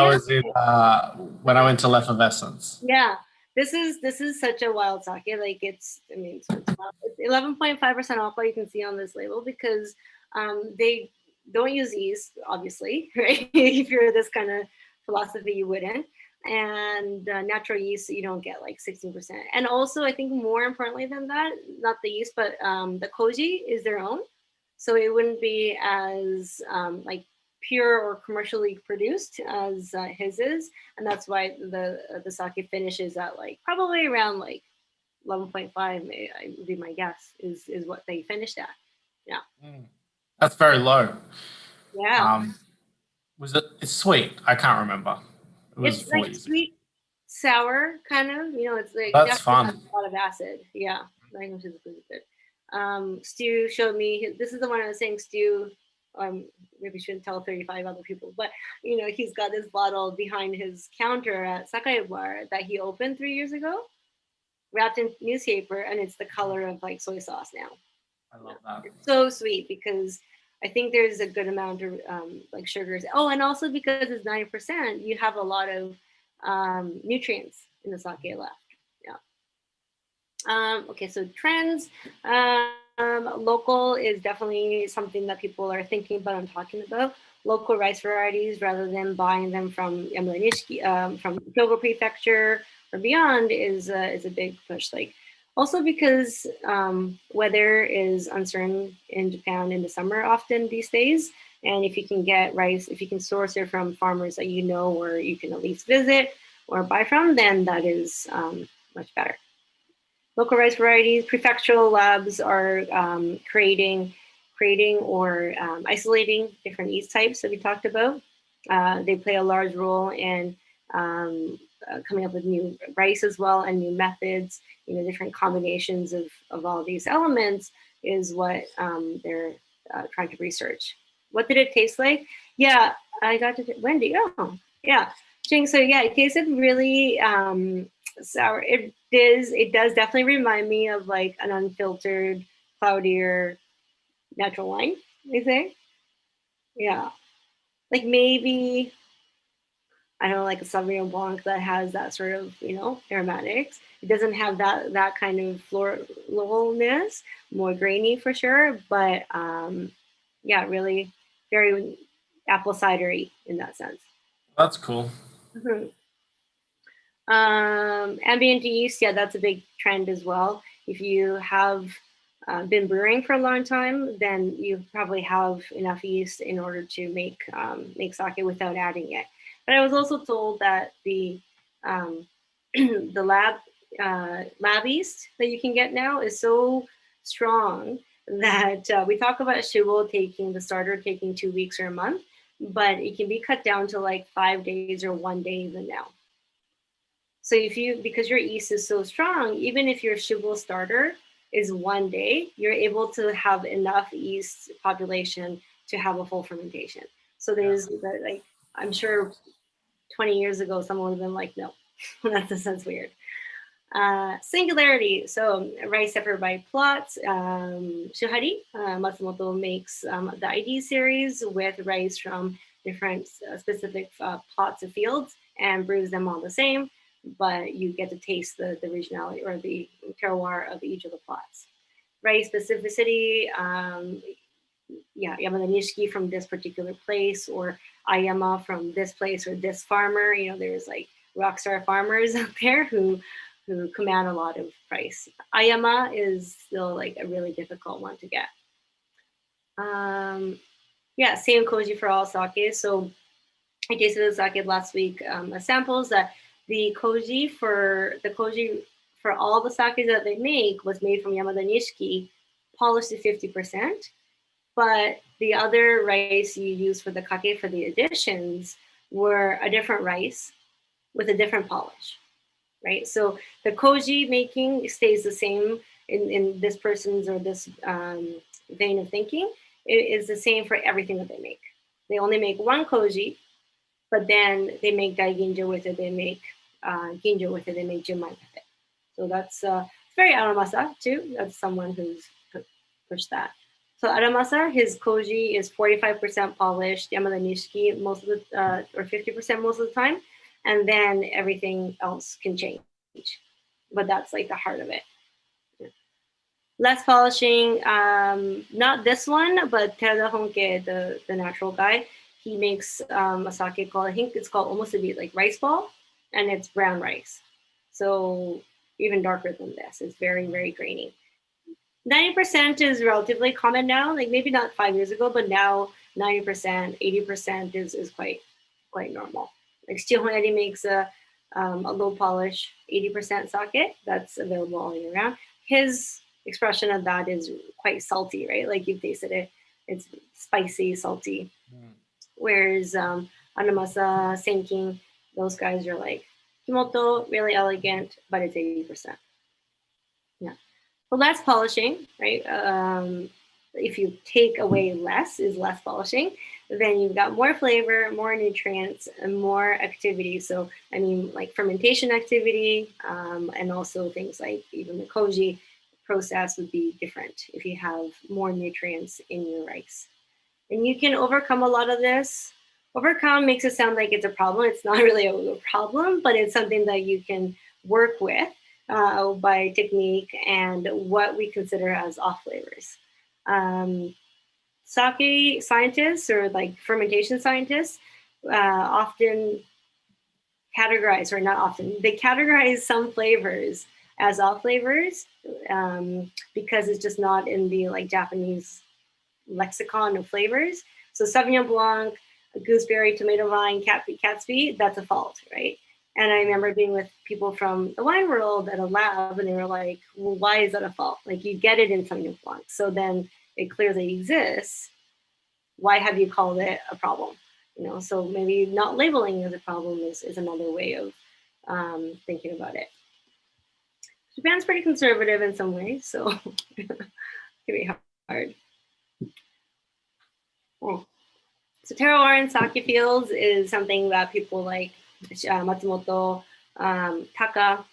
I went to L'Effervescence. Yeah, this is such a wild sake. Like it's 11.5% alcohol. You can see on this label because they don't use yeast, obviously, right? If you're this kind of philosophy, you wouldn't. And natural yeast, you don't get like 16%. And also, I think more importantly than that, not the yeast, but the koji is their own. So it wouldn't be as like pure or commercially produced as his is. And that's why the sake finishes at like probably around like 11.5, would be my guess, is what they finished at. Yeah. That's very low. Yeah. It's sweet? I can't remember. It's like sweet, sour kind of, it's like that's fun. A lot of acid. Yeah. Language is good. Stu showed me, this is the one I was saying, Stu, maybe shouldn't tell 35 other people, but he's got this bottle behind his counter at Sakai Bar that he opened 3 years ago, wrapped in newspaper, and it's the color of like soy sauce now. I love that. It's so sweet because I think there's a good amount of like sugars. Oh, and also because it's 9%, you have a lot of nutrients in the sake left. Yeah. Okay, so trends. Local is definitely something that people are thinking about and talking about. Local rice varieties rather than buying them from Yamada Nishiki, from Hyogo Prefecture or beyond is a big push. Like also because weather is uncertain in Japan in the summer often these days. And if you can get rice, if you can source it from farmers that or you can at least visit or buy from, then that is much better. Local rice varieties, prefectural labs are creating or isolating different yeast types that we talked about. They play a large role in coming up with new rice as well and new methods. Different combinations of all these elements is what they're trying to research. What did it taste like? Yeah, I got to Wendy. Oh, yeah, Jing. So yeah, it tasted really sour. It does definitely remind me of like an unfiltered, cloudier natural wine. I think. Yeah, like maybe I don't know, like a Sauvignon Blanc that has that sort of, aromatics. It doesn't have that kind of floralness, more grainy for sure, but yeah, really very apple cidery in that sense. That's cool. Mm-hmm. Ambient yeast, yeah, that's a big trend as well. If you have been brewing for a long time, then you probably have enough yeast in order to make sake without adding it. But I was also told that the the lab yeast that you can get now is so strong that we talk about shubo taking the starter taking 2 weeks or a month, but it can be cut down to like 5 days or 1 day even now. So because your yeast is so strong, even if your shubo starter is 1 day, you're able to have enough yeast population to have a full fermentation. So like, I'm sure 20 years ago, someone would have been like, no, that's weird. Singularity. So rice separated by plots. Shuhari, Matsumoto makes the ID series with rice from different specific plots of fields and brews them all the same, but you get to taste the regionality or the terroir of each of the plots. Rice specificity, Yamada Nishiki from this particular place, or Ayama from this place or this farmer. There's like rockstar farmers out there who command a lot of price. Ayama is still like a really difficult one to get. Same koji for all sake. So I tasted the sake last week. Samples that the koji for all the sake that they make was made from Yamada Nishiki, polished to 50%. But the other rice you use for the kake for the additions were a different rice with a different polish, right? So the koji making stays the same in this person's or this vein of thinking. It is the same for everything that they make. They only make one koji, but then they make daiginjo with it. They make ginjo with it. They make junmai with it. So that's very aramasa too. That's someone who's pushed that. So Aramasa, his koji is 45% polished, Yamada Nishiki most of the or 50% most of the time, and then everything else can change. But that's like the heart of it. Less polishing, not this one, but Terada Honke, the natural guy, he makes a sake called, I think it's called almost a bit like rice ball, and it's brown rice. So even darker than this. It's very, very grainy. 90% is relatively common now, like maybe not 5 years ago, but now 90%, 80% is quite normal. Like Stihoneri makes a low polish 80% sake that's available all year round. His expression of that is quite salty, right? Like you've tasted it, it's spicy, salty. Whereas Anamasa, Senkin, those guys are like Kimoto, really elegant, but it's 80%. Yeah. Well, less polishing, right? If you take away less polishing, then you've got more flavor, more nutrients, and more activity. So, I mean, like fermentation activity, and also things like even the koji process would be different if you have more nutrients in your rice. And you can overcome a lot of this. Overcome makes it sound like it's a problem. It's not really a problem, but it's something that you can work with by technique and what we consider as off flavors. Sake scientists or like fermentation scientists often categorize, or not often, they categorize some flavors as off flavors because it's just not in the like Japanese lexicon of flavors. So Sauvignon Blanc, gooseberry, tomato vine, Gatsby, that's a fault, right? And I remember being with people from the wine world at a lab, and they were like, well, why is that a fault? Like, you get it in Sauvignon Blanc, so then it clearly exists. Why have you called it a problem? So maybe not labeling as a problem is another way of thinking about it. Japan's pretty conservative in some ways, so it can be hard. Oh. So terroir in sake fields is something that people like Matsumoto, Taka,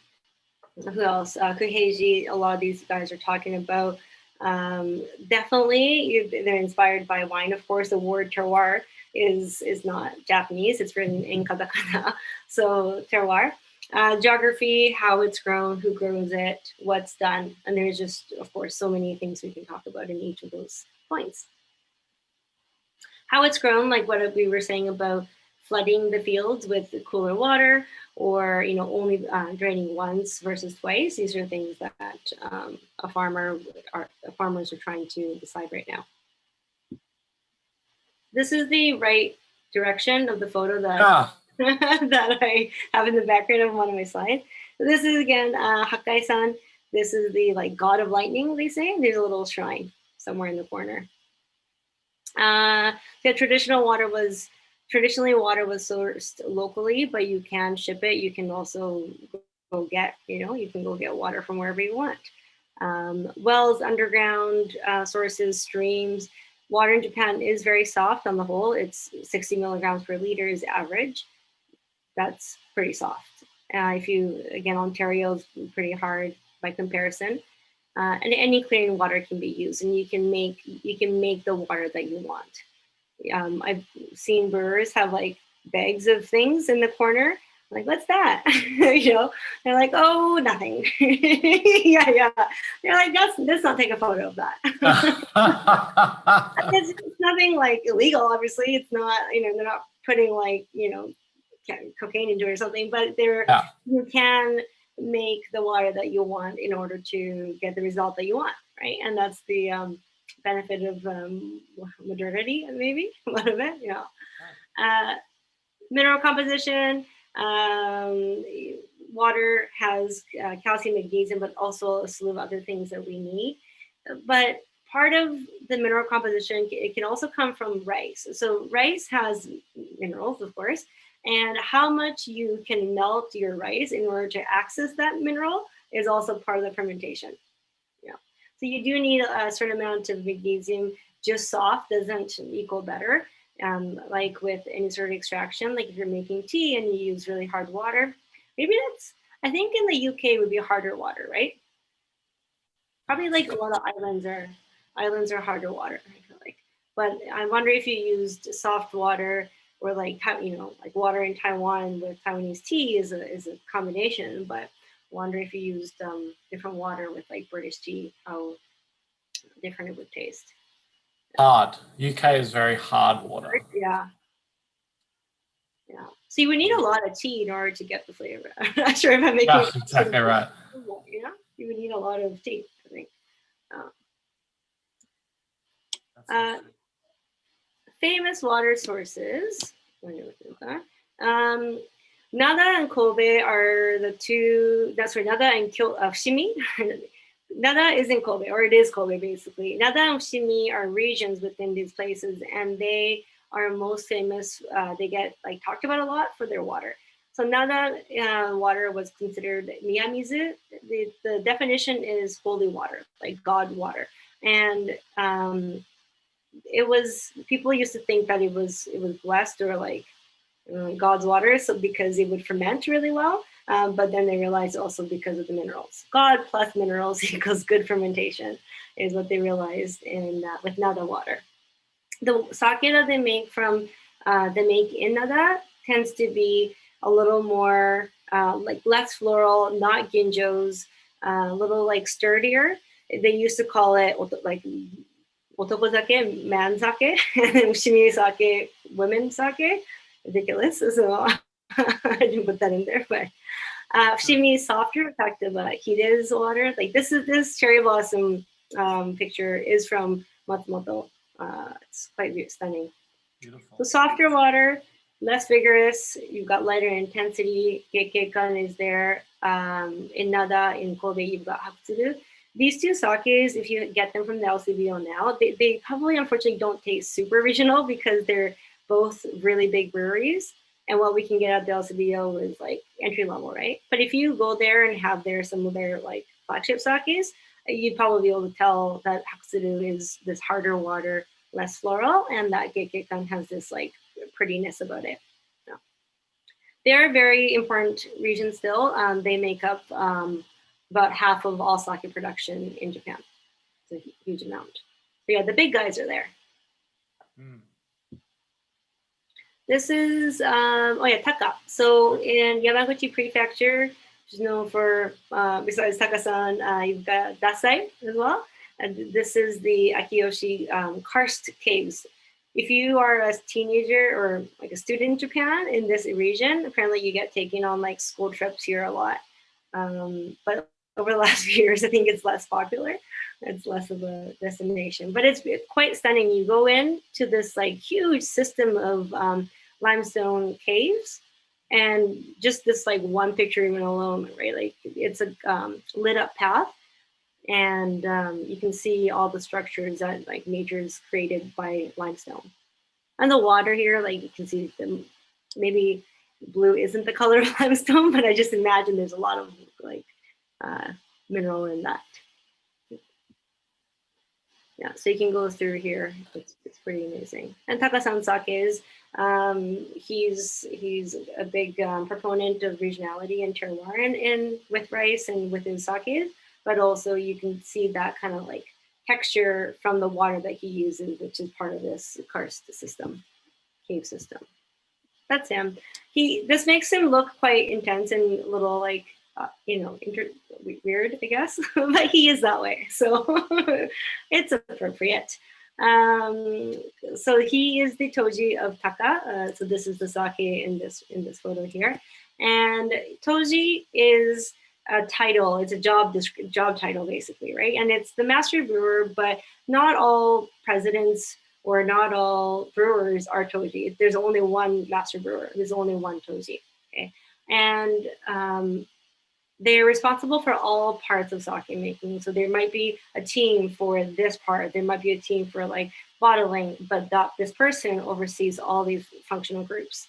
who else? Kuheiji, a lot of these guys are talking about. Definitely, they're inspired by wine. Of course, the word terroir is not Japanese. It's written in katakana. So terroir. Geography, how it's grown, who grows it, what's done. And there's just, of course, so many things we can talk about in each of those points. How it's grown, like what we were saying about flooding the fields with cooler water, or only draining once versus twice. These are things that farmers are trying to decide right now. This is the right direction of the photo that that I have in the background of one of my slides. So this is again Hakkai-san. This is the god of lightning, they say. There's a little shrine somewhere in the corner. Traditionally water was sourced locally, but you can ship it. You can also go get water from wherever you want. Wells, underground sources, streams. Water in Japan is very soft on the whole. It's 60 milligrams per liter is average. That's pretty soft. Ontario is pretty hard by comparison. And any clean water can be used, and you can make the water that you want. I've seen brewers have bags of things in the corner. I'm like, what's that? They're like, oh, nothing. yeah. They're like, let's not take a photo of that. It's nothing illegal. Obviously, it's not. They're not putting cocaine into it or something, but you can make the water that you want in order to get the result that you want, right? And that's the benefit of modernity, maybe one of it. Mineral composition. Water has calcium, magnesium, but also a slew of other things that we need. But part of the mineral composition, it can also come from rice. So rice has minerals, of course, and how much you can melt your rice in order to access that mineral is also part of the fermentation. So you do need a certain amount of magnesium. Just soft doesn't equal better. Like with any sort of extraction, like if you're making tea and you use really hard water, I think in the UK it would be harder water, right? Probably a lot of islands are harder water, I feel like. But I wonder if you used soft water, or water in Taiwan with Taiwanese tea is a combination, but I wonder if you used different water with British tea, how different it would taste. Hard. UK is very hard water. Yeah. So you would need a lot of tea in order to get the flavor. I'm not sure if I'm making exactly right. You would need a lot of tea, I think. Famous water sources. Nada and Kobe are the two. That's right. Nada and Fushimi. Nada is in Kobe, or it is Kobe basically. Nada and Fushimi are regions within these places, and they are most famous. They get talked about a lot for their water. So Nada water was considered miyamizu. The definition is holy water, like God water, and people used to think that it was blessed or God's water, so because it would ferment really well. But then they realized also because of the minerals. God plus minerals equals good fermentation is what they realized with Nada water. The sake that they make in Nada tends to be a little more less floral, not ginjos, a little sturdier. They used to call it otokozake, man sake, and ushimi sake, women sake. Ridiculous. So I didn't put that in there, but fushimi is softer. In fact, of Hide's water. This cherry blossom picture is from Matsumoto. It's quite stunning. Beautiful. So softer water, less vigorous. You've got lighter intensity. Gekkeikan is there. In Nada, in Kobe, you've got Hakutsuru. These two sakes, if you get them from the LCBO now, they probably unfortunately don't taste super original because they're both really big breweries. And what we can get at the LCBO is like entry level, right? But if you go there and have some of their like flagship sakes, you'd probably be able to tell that Hakusuru is this harder water, less floral, and that Gekkeikan has this like prettiness about it. Yeah. They are a very important region still. They make up about half of all sake production in Japan. It's a huge amount. But yeah, the big guys are there. Mm. This is, Taka. So in Yamaguchi Prefecture, which is known for, besides Taka-san, you've got Dasai as well. And this is the Akiyoshi karst caves. If you are a teenager or like a student in Japan in this region, apparently you get taken on like school trips here a lot. But over the last few years, I think it's less popular. It's less of a destination, but it's quite stunning. You go into this like huge system of limestone caves, and just this like one picture even alone, right? Like it's a lit up path, and you can see all the structures that like nature's created by limestone. And the water here, like you can see them. Maybe blue isn't the color of limestone, but I just imagine there's a lot of like mineral in that. Yeah, so you can go through here. It's pretty amazing. And Taka-san sakes, he's a big proponent of regionality and terroir in with rice and with his sakes, but also you can see that kind of like texture from the water that he uses, which is part of this karst system, cave system. That's him. This makes him look quite intense and a little like weird, I guess, but he is that way, so it's appropriate. So he is the Toji of Taka. So this is the sake in this photo here, and Toji is a title. It's a job title basically, right? And it's the master brewer, but not all presidents or not all brewers are Toji. There's only one master brewer. There's only one Toji. Okay, and they're responsible for all parts of sake making. So there might be a team for this part. There might be a team for like bottling, but this person oversees all these functional groups.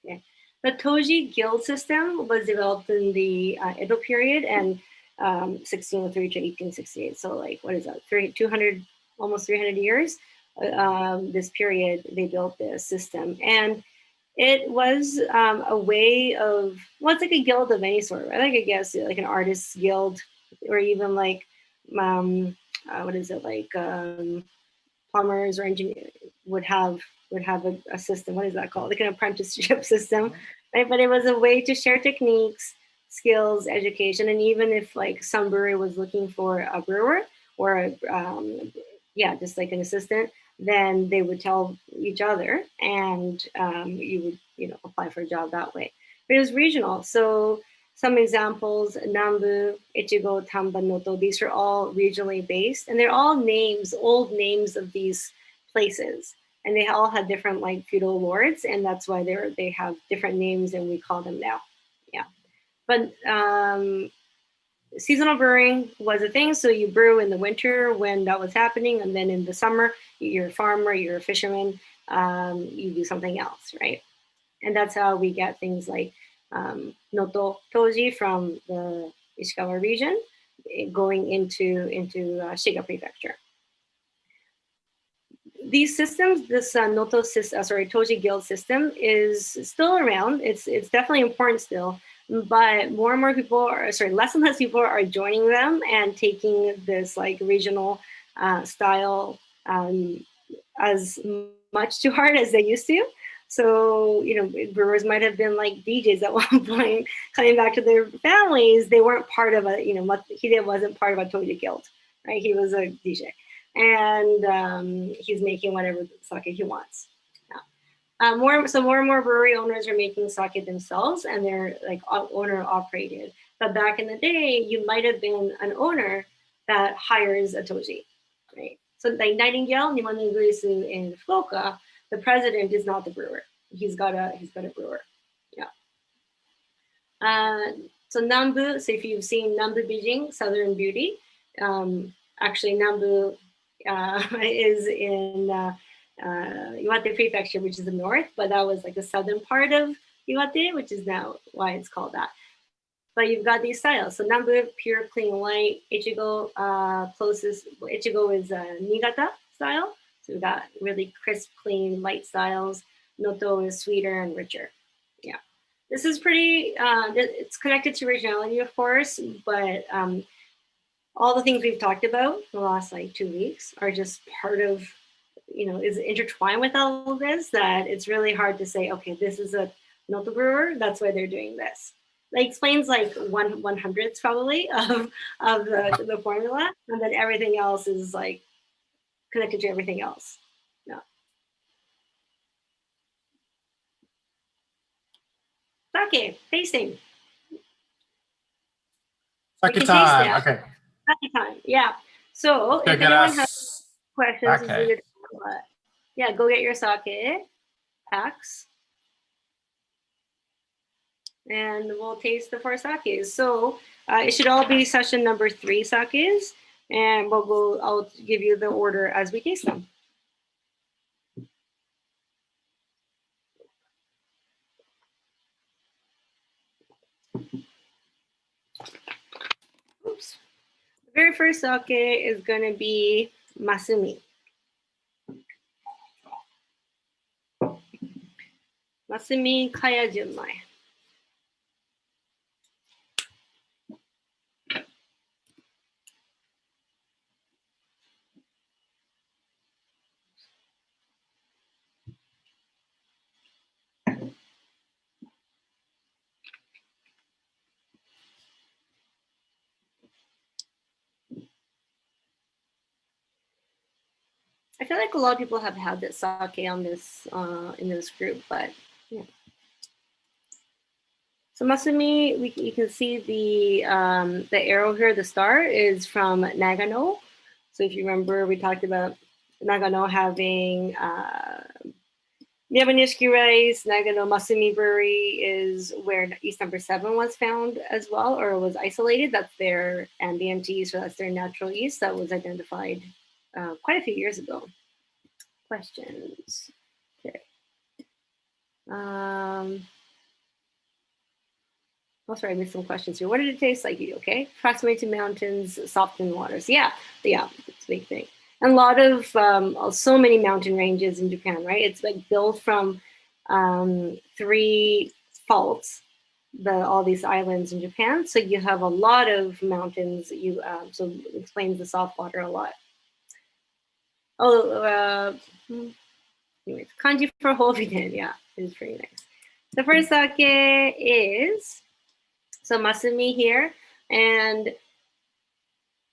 Okay. The Toji guild system was developed in the Edo period and 1603 to 1868. So like, what is that? 200, almost 300 years. This period, they built this system. And it was a way of, well, it's like a guild of any sort, right? Like I guess like an artist's guild, or even like, what is it, like plumbers or engineers would have a system. What is that called? Like an apprenticeship system, right? But it was a way to share techniques, skills, education, and even if like some brewery was looking for a brewer or just like an assistant, then they would tell each other, and you would, apply for a job that way. But it was regional. So some examples: Nambu, Ichigo, Tamba, Noto. These are all regionally based, and they're all names, old names of these places, and they all had different like feudal lords, and that's why they have different names, and we call them now. Yeah, but seasonal brewing was a thing. So you brew in the winter when that was happening, and then in the summer, you're a farmer, you're a fisherman, you do something else, right? And that's how we get things like Noto Toji from the Ishikawa region going into Shiga Prefecture. These systems, this Toji Guild system is still around. It's definitely important still. But more and more people less and less people are joining them and taking this like regional style as much to heart as they used to. So, brewers might have been like DJs at one point, coming back to their families. They weren't part of he wasn't part of a Toji guild, right? He was a DJ, and he's making whatever sake he wants. More and more brewery owners are making sake themselves, and they're like owner operated. But back in the day, you might have been an owner that hires a Toji, right? So like Nightingale, Nihon Nigurisu in Fukuoka, the president is not the brewer. He's got a brewer. Yeah. So Nambu. So if you've seen Nambu Bijing, Southern Beauty, actually Nambu is in Iwate Prefecture, which is the north, but that was like the southern part of Iwate, which is now why it's called that. But you've got these styles. So Nambu, pure, clean, white. Ichigo, closest, Ichigo is Niigata style. So we've got really crisp, clean, light styles. Noto is sweeter and richer. Yeah. This is pretty, it's connected to originality, of course, but all the things we've talked about the last like 2 weeks are just part of, is intertwined with all of this, that it's really hard to say, okay, this is a Noto brewer, that's why they're doing this. That explains like 1/100th probably of the formula, and then everything else is like connected to everything else. Yeah. Sake, tasting. Sake time. Okay. Sake time. Yeah. So if anyone has questions, yeah, go get your sake packs. And we'll taste the 4 sakes. So it should all be session number 3 sakes, and I'll give you the order as we taste them. Oops. The very first sake is going to be Masumi. Masumi Kaya Junmai. I feel like a lot of people have had this sake on this in this group, but yeah. So Masumi, you can see the arrow here, the star is from Nagano. So if you remember, we talked about Nagano having Yamanishiki rice. Nagano Masumi Brewery is where yeast number 7 was found as well, or was isolated. That's their ambient yeast, so that's their natural yeast that was identified quite a few years ago. Questions? Okay. Oh, sorry, I missed some questions here. What did it taste like? Okay, approximate to mountains, softened waters. Yeah, it's a big thing. And a lot of so many mountain ranges in Japan, right? It's like built from 3 faults, all these islands in Japan. So you have a lot of mountains. So it explains the soft water a lot. Oh, anyways, kanji for Hoviden, yeah, it is pretty nice. The first sake is. So Masumi here, and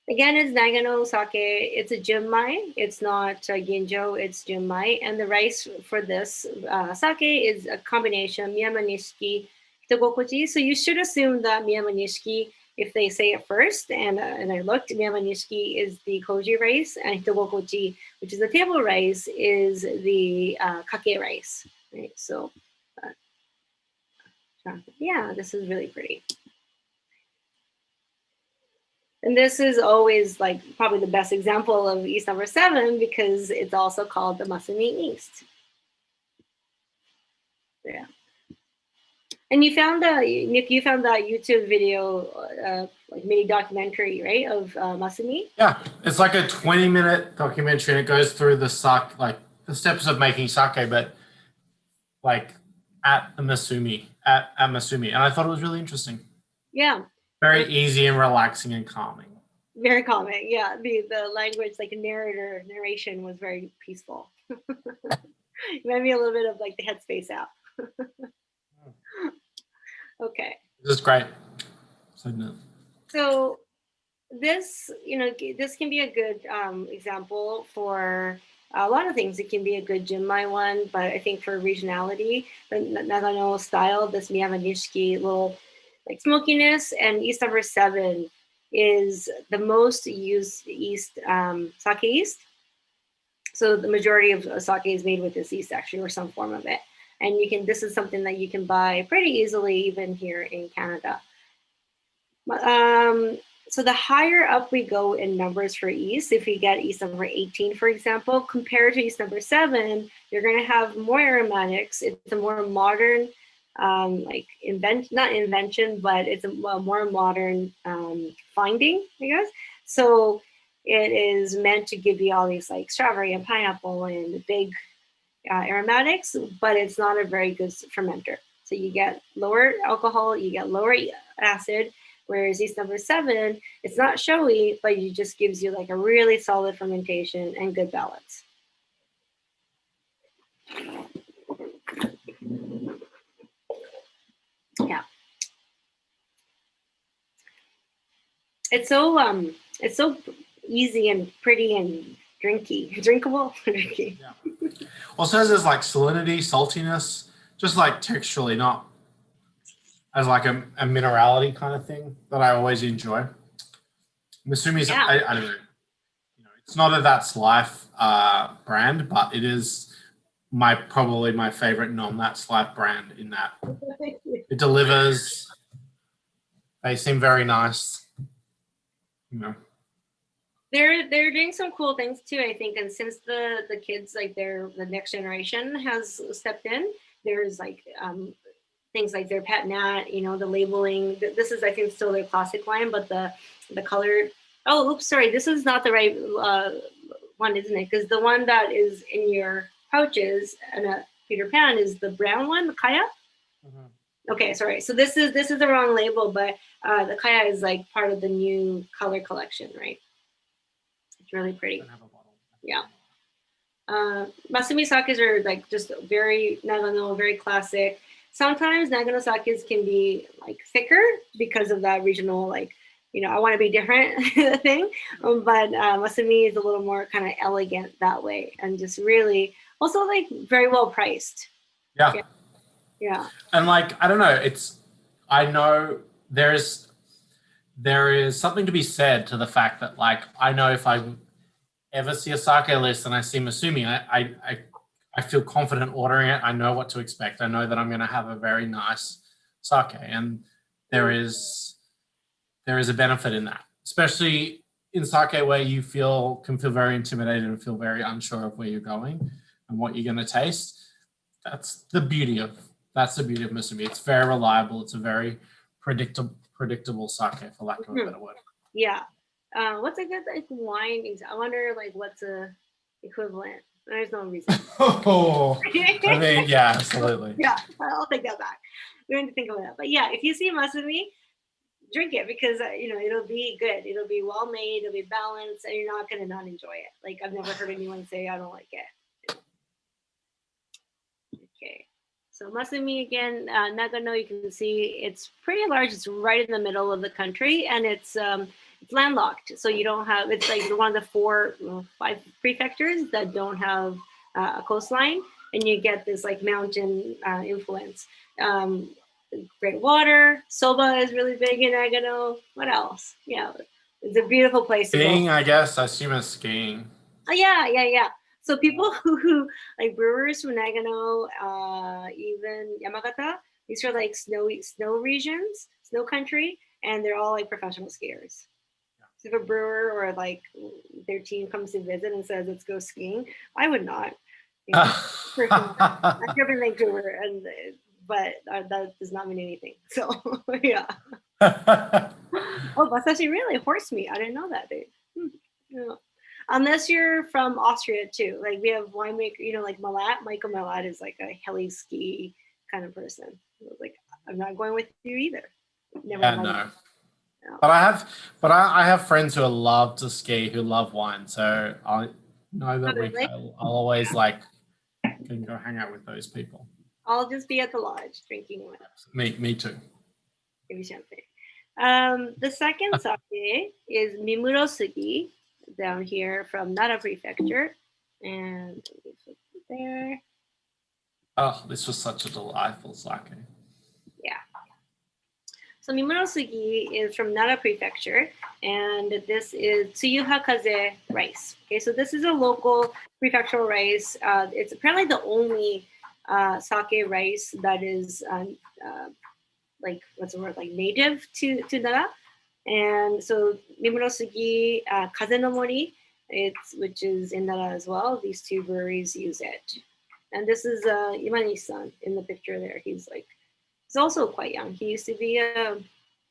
again, it's Nagano sake. It's a junmai. It's not ginjo, it's junmai. And the rice for this sake is a combination Miyama Nishiki, Hitogokochi. So you should assume that Miyama Nishiki, if they say it first, and I looked, Miyama Nishiki is the koji rice, and Hitogokochi, which is the table rice, is the kake rice. Right? So yeah, this is really pretty. And this is always like probably the best example of yeast number 7 because it's also called the Masumi yeast. Yeah. And Nick, you found that YouTube video, like mini documentary, right, of Masumi? Yeah, it's like a 20-minute documentary, and it goes through the sake, like the steps of making sake, but like at Masumi, and I thought it was really interesting. Yeah. Very easy and relaxing and calming. Very calming, yeah. The language, like narration, was very peaceful. It made me a little bit of like the Headspace app. Okay. This is great. So this, this can be a good example for a lot of things. It can be a good junmai one, but I think for regionality, the Nagano style, this Miyama Nishiki little like smokiness, and yeast number 7 is the most used yeast, sake yeast. So the majority of sake is made with this yeast actually, or some form of it. And this is something that you can buy pretty easily even here in Canada. So the higher up we go in numbers for yeast, if we get yeast number 18, for example, compared to yeast number 7, you're going to have more aromatics. It's a more modern, not invention, but it's a more modern finding, I guess. So it is meant to give you all these like strawberry and pineapple and big aromatics, but it's not a very good fermenter. So you get lower alcohol, you get lower acid, whereas yeast number 7, it's not showy, but it just gives you like a really solid fermentation and good balance. Yeah. It's so easy and pretty and drinkable. Drinky. Yeah. Also has this like salinity, saltiness, just like texturally, not as like a minerality kind of thing that I always enjoy. Masumi's, Yeah. I don't know, it's not a That's Life brand, but it is probably my favorite non-That's Life brand in that it delivers. They seem very nice, They're doing some cool things too, I think. And since the kids, like the next generation has stepped in, there's like things like their pet nat, the labeling. This is, I think, still their classic line, but the colored. Oh, oops, sorry. This is not the right one, isn't it? Because the one that is in your pouches and a Peter Pan is the brown one, the Kaya. Mm-hmm. Okay, sorry. So this is the wrong label, but the Kaya is like part of the new color collection, right? It's really pretty. Yeah. Masumi sakes are like just very Nagano, very classic. Sometimes Nagano sakes can be like thicker because of that regional, like, I want to be different thing. But Masumi is a little more kind of elegant that way, and just really also like very well priced. Yeah. Yeah. And like, I don't know, I know there is something to be said to the fact that like, I know if I ever see a sake list and I see Masumi, I feel confident ordering it. I know what to expect. I know that I'm going to have a very nice sake, and there is a benefit in that, especially in sake where you can feel very intimidated and feel very unsure of where you're going and what you're going to taste. That's the beauty of Masumi. It's very reliable. It's a very predictable sake, for lack of a better word. Yeah. What's a good like wine? I wonder like what's a equivalent. There's no reason. Oh, I mean, yeah, absolutely. Yeah, I'll take that back. We don't need to think about that. But yeah, if you see Masumi, drink it because it'll be good. It'll be well made. It'll be balanced, and you're not gonna not enjoy it. Like I've never heard anyone say I don't like it. Okay, so Masumi again, Nagano. You can see it's pretty large. It's right in the middle of the country, and it's landlocked. So you don't have. It's like one of the 5 prefectures that don't have a coastline, and you get this like mountain influence. Great water. Soba is really big in Nagano. What else? Yeah, it's a beautiful place to go. Skiing, I guess. I assume it's skiing. Oh, yeah. So people who like brewers from Nagano, even Yamagata, these are like snow regions, snow country, and they're all like professional skiers. So if a brewer or like their team comes to visit and says, let's go skiing, I would not. I grew up in Vancouver, but that does not mean anything. So, yeah. Oh, Basashi, really? Horse meat. I didn't know that, dude. Yeah. Unless you're from Austria, too. Like, we have winemaker, like Malat. Michael Malat is like a heli ski kind of person. I was like, I'm not going with you either. Never no. But I have friends who love to ski, who love wine. So I know that I'll always can go hang out with those people. I'll just be at the lodge drinking wine. Me too. Maybe champagne. The second sake is Mimuro Sugi down here from Nara Prefecture. And there. Oh, this was such a delightful sake. Yeah. So Mimuro Sugi is from Nara Prefecture, and this is Tsuyuha Kaze rice. Okay, so this is a local prefectural rice. It's apparently the only sake rice that is like native to Nara. And so Mimuro-sugi, Kaze no Mori, which is in Nara as well. These two breweries use it. And this is Imani's-san in the picture there. He's also quite young. He used to be a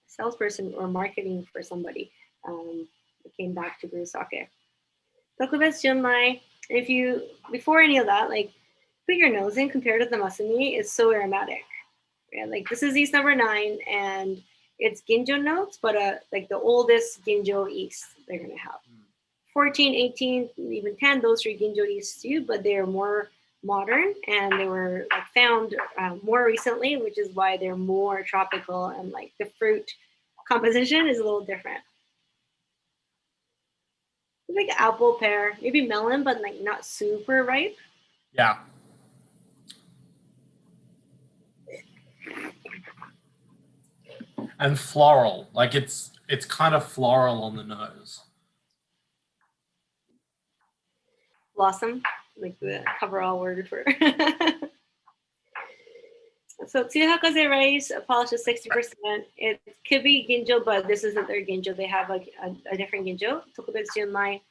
salesperson or marketing for somebody. Came back to brew sake. Tokubetsu Junmai, if you, before any of that, like put your nose in compared to the Masumi, it's so aromatic. Yeah, like this is yeast number 9 and it's ginjo notes, but like the oldest ginjo yeast they're gonna have. 14, 18, even 10, those 3 ginjo yeasts too, but they're more modern and they were like found more recently, which is why they're more tropical and like the fruit composition is a little different. Like apple, pear, maybe melon, but like not super ripe. Yeah. And floral, like it's kind of floral on the nose. Blossom, like the coverall word for. So Tsuhakaze rice, polished at 60%. It could be ginjo, but this isn't their ginjo. They have like a different ginjo. Tokubetsu Junmai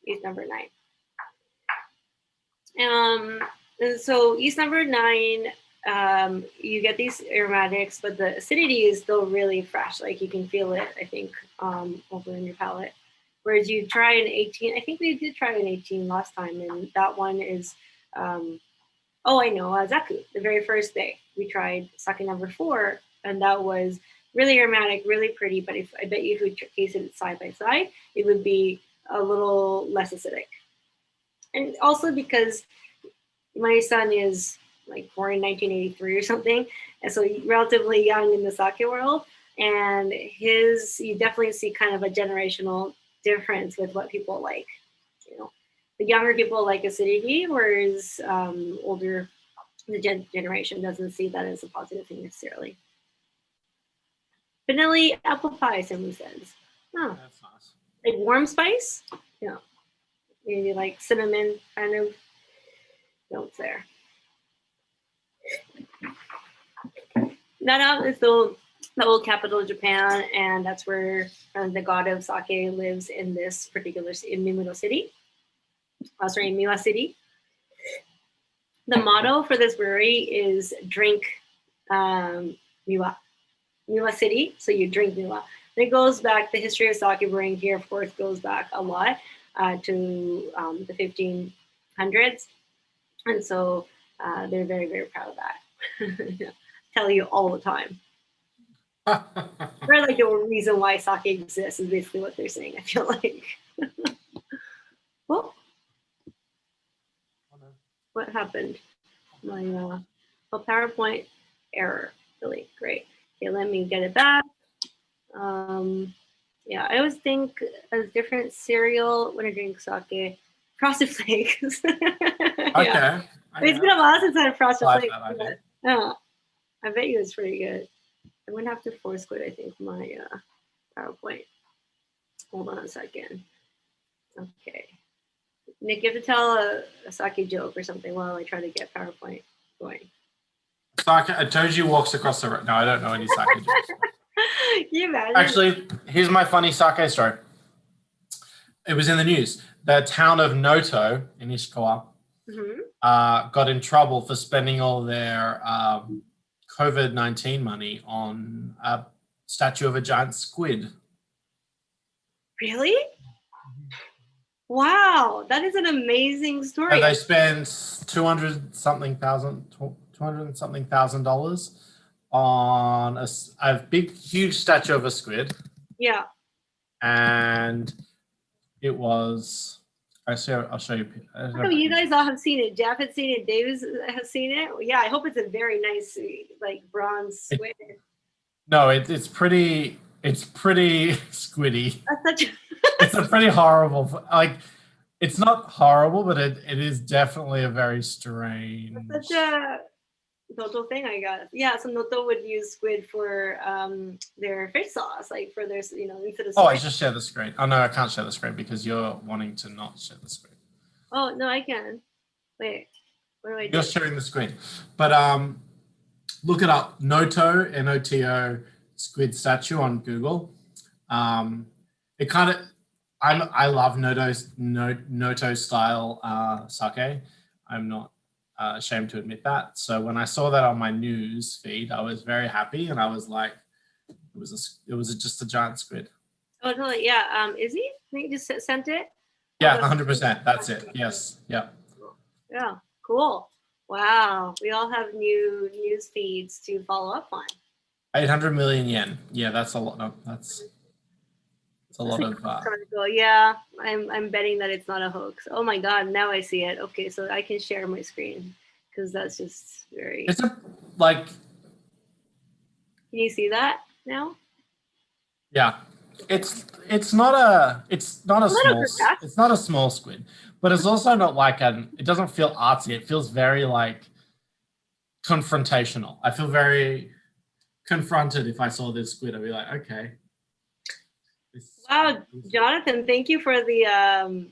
is number 9. And so yeast number 9, you get these aromatics, but the acidity is still really fresh. Like you can feel it, I think, over in your palate. Whereas you try an 18, I think we did try an 18 last time, and that one is, Zaku, the very first day. We tried sake number 4, and that was really aromatic, really pretty, but I bet you if we tasted it side by side, it would be a little less acidic. And also because my son is like born in 1983 or something, and so relatively young in the sake world, and you definitely see kind of a generational difference with what people like. You know, the younger people like acidity, whereas older the generation doesn't see that as a positive thing necessarily. Vanilla apple pie, somebody says. Oh, that's nice. Like warm spice? Yeah. Maybe like cinnamon kind of notes there. Nara is the old capital of Japan, and that's where the god of sake lives in this particular, in Mimuro City. In Miwa City. The motto for this brewery is drink Miwa City, so you drink Miwa. And it goes back, the history of sake brewing here, of course, goes back a lot to the 1500s. And so they're very, very proud of that. Tell you all the time. Or like the reason why sake exists is basically what they're saying, I feel like. Well, what happened? My PowerPoint error. Really great. Okay, let me get it back. Yeah, I always think a different cereal when I drink sake. Frosted Flakes. Yeah. Okay. It's been a while since I had Frosted Flakes. I bet you it's pretty good. I'm gonna have to force quit, I think, my PowerPoint. Hold on a second. Okay. Nick, you have to tell a sake joke or something while I try to get PowerPoint going. Sake, a Toji walks across the road. No, I don't know any sake jokes. Can you imagine? Actually, here's my funny sake story. It was in the news. The town of Noto in Ishikawa got in trouble for spending all their COVID-19 money on a statue of a giant squid. Really? Wow, that is an amazing story. So they spent $200 something thousand on a big, huge statue of a squid. Yeah. And it was, I'll show you. Oh, you guys all have seen it. Jeff has seen it. Davis has seen it. Yeah, I hope it's a very nice, like bronze squid. It's pretty squiddy. That's such. It's a pretty horrible. Like, it's not horrible, but it is definitely a very strange. That's such a Noto thing, I guess. Yeah, so Noto would use squid for their fish sauce, like for their, instead of. Oh, I just share the screen. Oh no, I can't share the screen because you're wanting to not share the screen. Oh no, I can. Wait, what do I do? You're sharing the screen, but look it up. Noto, Noto, squid statue on Google. It kind of, I love Noto style sake. I'm not ashamed to admit that. So when I saw that on my news feed, I was very happy, and I was like, it was just a giant squid. Oh, totally. Yeah. Izzy, I think you just sent it. Yeah, 100%. That's it. Yes. Yeah. Yeah. Cool. Wow. We all have new news feeds to follow up on. 800 million yen. Yeah, that's a lot. That's a lot of. Yeah, I'm betting that it's not a hoax. Oh my God, now I see it. Okay, so I can share my screen because that's just very. It's a like. Can you see that now? Yeah, it's not a small squid, but it's also not like it doesn't feel artsy. It feels very like confrontational. I feel very confronted if I saw this squid. I'd be like, okay. Wow, Jonathan, thank you for the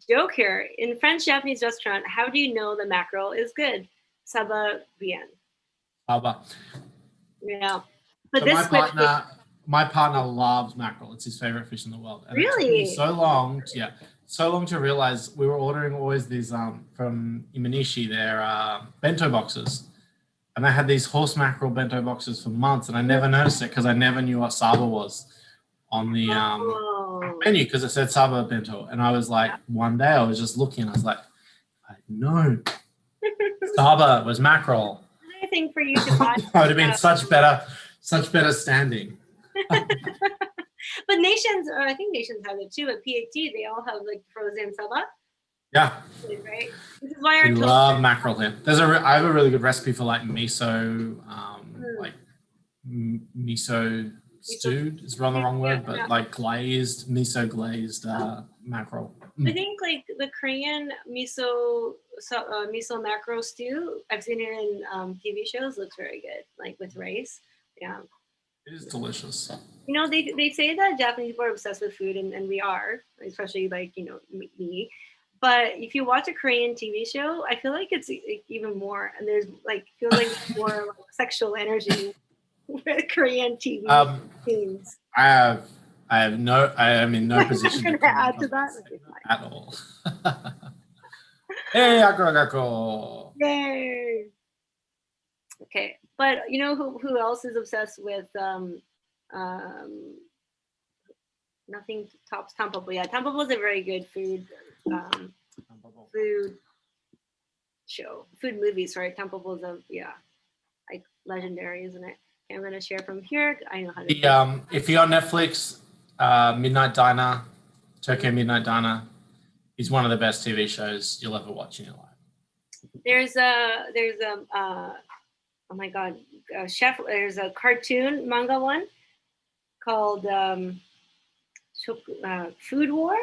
joke here. In French-Japanese restaurant, how do you know the mackerel is good? Saba bien. Saba. Yeah, but so this my partner loves mackerel. It's his favorite fish in the world. And really? It took me so long to realize we were ordering always these from Imanishi, their bento boxes. And I had these horse mackerel bento boxes for months, and I never noticed it because I never knew what Saba was on the menu because it said Saba bento. And I was like, one day I was just looking, I was like, I know Saba was mackerel. I think for you to buy I would have been such better standing. But Nations, or I think Nations have it too. At PhD, they all have like frozen Saba. Yeah. Right. This is why I love mackerel here. I have a really good recipe for like miso, miso stewed is the wrong word, but like miso glazed mackerel. I think like the Korean miso mackerel stew, I've seen it in TV shows, looks very good, like with rice. Yeah. It is delicious. You know, they say that Japanese people are obsessed with food, and we are, especially like, you know, me. But if you watch a Korean TV show, I feel like it's even more, and there's like, feels like more like sexual energy with Korean TV scenes. I am in no position to add to that at all. Hey, Hakko Gakko. Yay. Okay, but you know who else is obsessed with nothing tops Tampopo. Yeah, Tampopo is a very good food show, food movie. Sorry, Tampopo is like legendary, isn't it? Okay, I'm gonna share from here. I know how to. If you're on Netflix, Midnight Diner, Tokyo Midnight Diner is one of the best TV shows you'll ever watch in your life. There's a oh my God, chef. There's a cartoon manga one called Food War,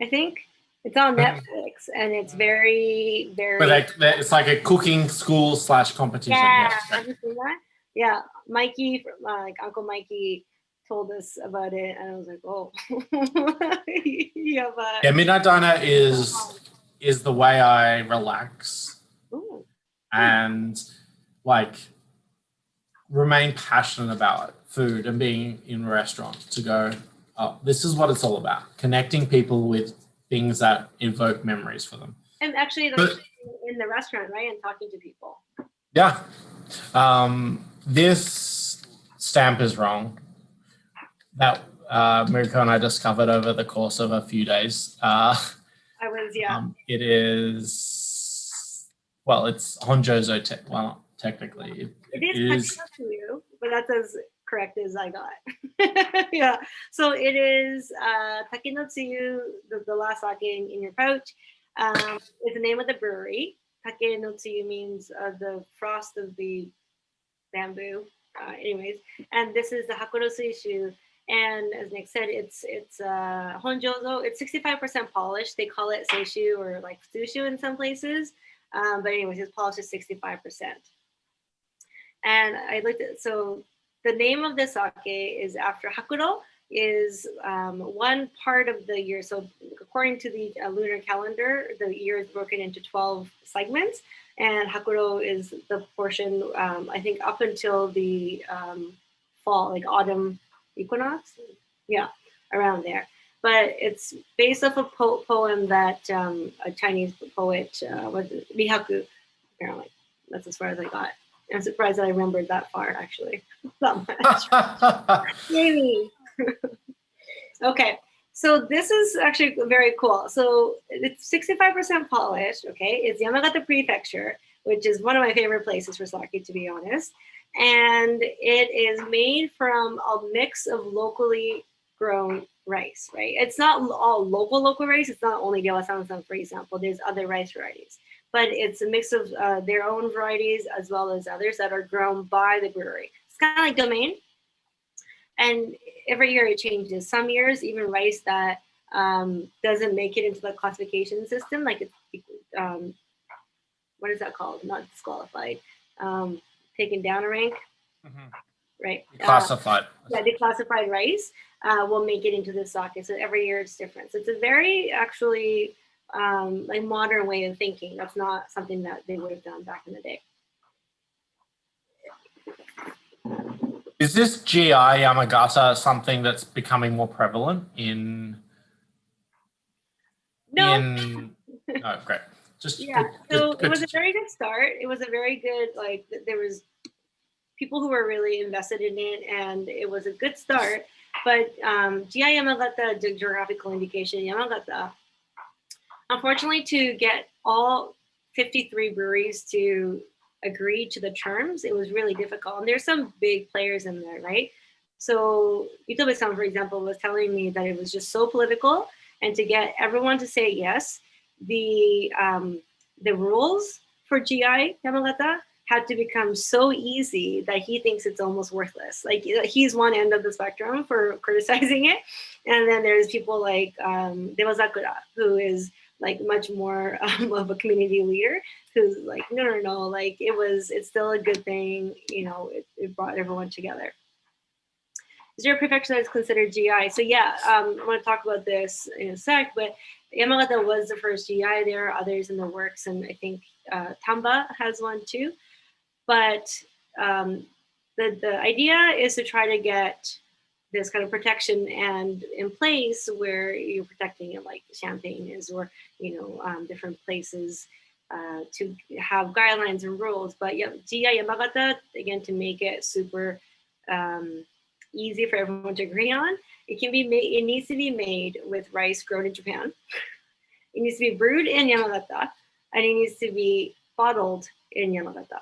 I think. It's on Netflix, and it's very, very. But it's like a cooking school / competition. Yeah, have you seen that? Yeah, Mikey, like Uncle Mikey, told us about it, and I was like, oh. Yeah, Midnight Diner is the way I relax. Ooh. And like remain passionate about food and being in a restaurant to go, oh, this is what it's all about. Connecting people with things that evoke memories for them. And actually in the restaurant, right? And talking to people. Yeah. This stamp is wrong. That Mirko and I discovered over the course of a few days. It is, well, it's Honjozo, well, not technically. It is to you, but that's as correct as I got. Yeah. So it is Take no Tsuyu, the last sake in your pouch. It's the name of the brewery. Take no Tsuyu means the frost of the bamboo. Anyways, and this is the Hakuro Suishu. And as Nick said, it's Honjozo. It's 65% polished. They call it seishu or like sushu in some places. But anyways, it's polished at 65%. And I looked at, so the name of the sake is after Hakuro, is one part of the year. So according to the lunar calendar, the year is broken into 12 segments. And Hakuro is the portion, I think, up until the fall, like autumn equinox. Yeah, around there. But it's based off a poem that a Chinese poet, was Rihaku, apparently. That's as far as I got. I'm surprised that I remembered that far, actually. Not much. Maybe. Okay, so this is actually very cool. So it's 65% polished, okay? It's Yamagata Prefecture, which is one of my favorite places for sake, to be honest. And it is made from a mix of locally grown rice, right? It's not all local rice. It's not only Gyawasan-san, for example. There's other rice varieties. But it's a mix of their own varieties as well as others that are grown by the brewery. It's kind of like domain, and every year it changes. Some years, even rice that doesn't make it into the classification system, like it's what is that called? Not disqualified, taken down a rank, right? Classified. Yeah, declassified rice will make it into the sake. So every year it's different. So it's a very actually like modern way of thinking. That's not something that they would have done back in the day. Is this GI Yamagata something that's becoming more prevalent in? No. Oh, great. Just yeah. So good it was a very good start. It was a very good, like, there was people who were really invested in it, and it was a good start. But GI Yamagata, the geographical indication Yamagata, unfortunately, to get all 53 breweries to agree to the terms, it was really difficult. And there's some big players in there, right? So Itobe-san, for example, was telling me that it was just so political, and to get everyone to say yes, the rules for GI Yamagata had to become so easy that he thinks it's almost worthless. Like, he's one end of the spectrum for criticizing it, and then there's people like Dewazakura, who is like much more of a community leader, who's like, no, like it's still a good thing, you know, it brought everyone together. Is there a prefecture that's considered GI? So yeah, I'm going to talk about this in a sec, but Yamagata was the first GI. There are others in the works, and I think Tamba has one too. But the idea is to try to get this kind of protection and in place where you're protecting it, like Champagne is, or different places to have guidelines and rules. But GI Yamagata, again, to make it super easy for everyone to agree on, it can be made. It needs to be made with rice grown in Japan. It needs to be brewed in Yamagata, and it needs to be bottled in Yamagata.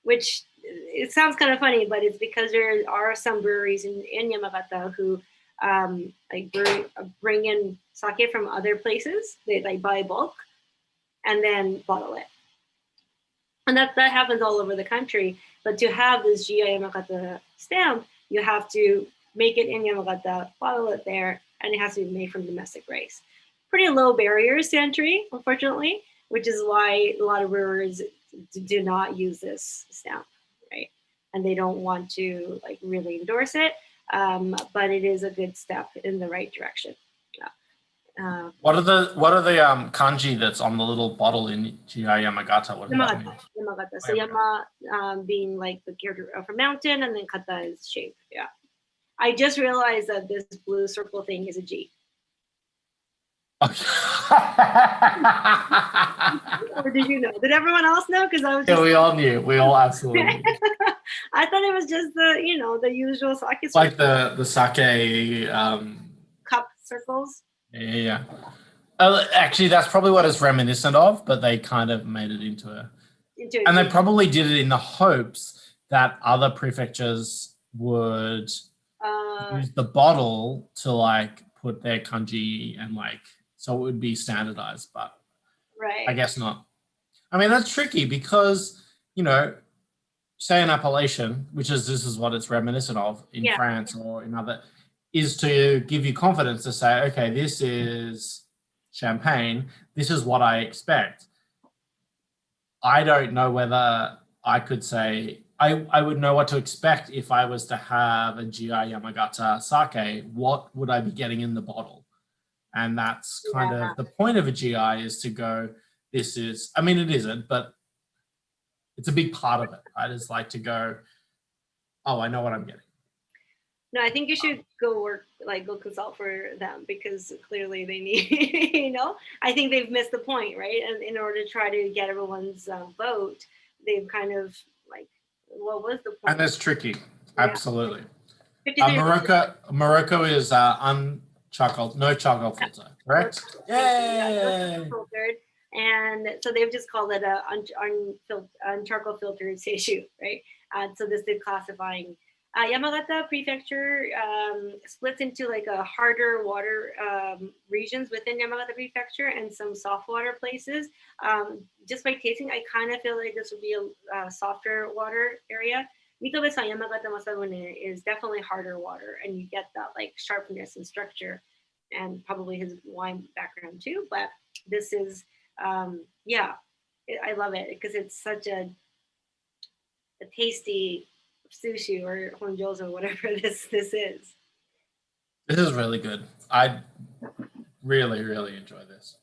Which, it sounds kind of funny, but it's because there are some breweries in Yamagata who like bring in sake from other places. They like buy bulk and then bottle it. And that happens all over the country. But to have this GI Yamagata stamp, you have to make it in Yamagata, bottle it there, and it has to be made from domestic rice. Pretty low barriers to entry, unfortunately, which is why a lot of brewers do not use this stamp, right? And they don't want to like really endorse it, but it is a good step in the right direction. What are the kanji that's on the little bottle in GI Yamagata? What does that mean? Yamagata. So Yama being like the character of a mountain, and then Kata is shape. Yeah. I just realized that this blue circle thing is a G. Okay. Or did you know? Did everyone else know? Because I was just, yeah, we all knew. We all absolutely knew. I thought it was just the usual sake. Like the sake cup circles. Yeah. Actually, that's probably what it's reminiscent of, but they kind of made it into a and they probably did it in the hopes that other prefectures would use the bottle to like put their kanji and like so it would be standardized, but right. I guess not. I mean, that's tricky because, say an appellation, which is this is what it's reminiscent of in France or in other, is to give you confidence to say, okay, this is Champagne, this is what I expect. I don't know whether I could say, I would know what to expect if I was to have a GI Yamagata sake. What would I be getting in the bottle? And that's kind of the point of a GI is to go, this is, I mean, it isn't, but it's a big part of it, right? It's like to go, oh, I know what I'm getting. No, I think you should go work, like go consult for them because clearly they need, you know, I think they've missed the point, right? And in order to try to get everyone's vote, they've kind of like, what was the And point? that's tricky. Yeah, Absolutely. 53. Morocco is uncharcoal, no charcoal filter, No, correct? thank you. Yeah, no Yay! charcoal filtered. And so they've just called it a charcoal filtered seishu, right? So this is classifying. Yamagata Prefecture splits into like a harder water regions within Yamagata Prefecture and some soft water places. Just by tasting, I kind of feel like this would be a softer water area. Mitobe-san Yamagata Masabune is definitely harder water, and you get that like sharpness and structure, and probably his wine background too. But this is, yeah, I love it because it's such a tasty sushi or honjozo, or whatever this is. This is really good. I really, really enjoy this.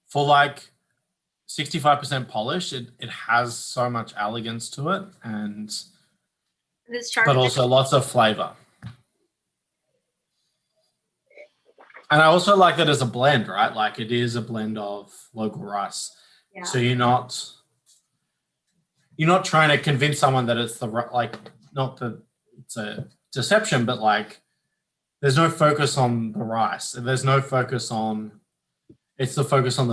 For like 65% polish, it has so much elegance to it, and This but sharpness, also lots of flavor. And I also like that as a blend, right? Like it is a blend of local rice. yeah, So you're not trying to convince someone that it's the like not that it's a deception, but like there's no focus on the rice. There's no focus on it's the focus on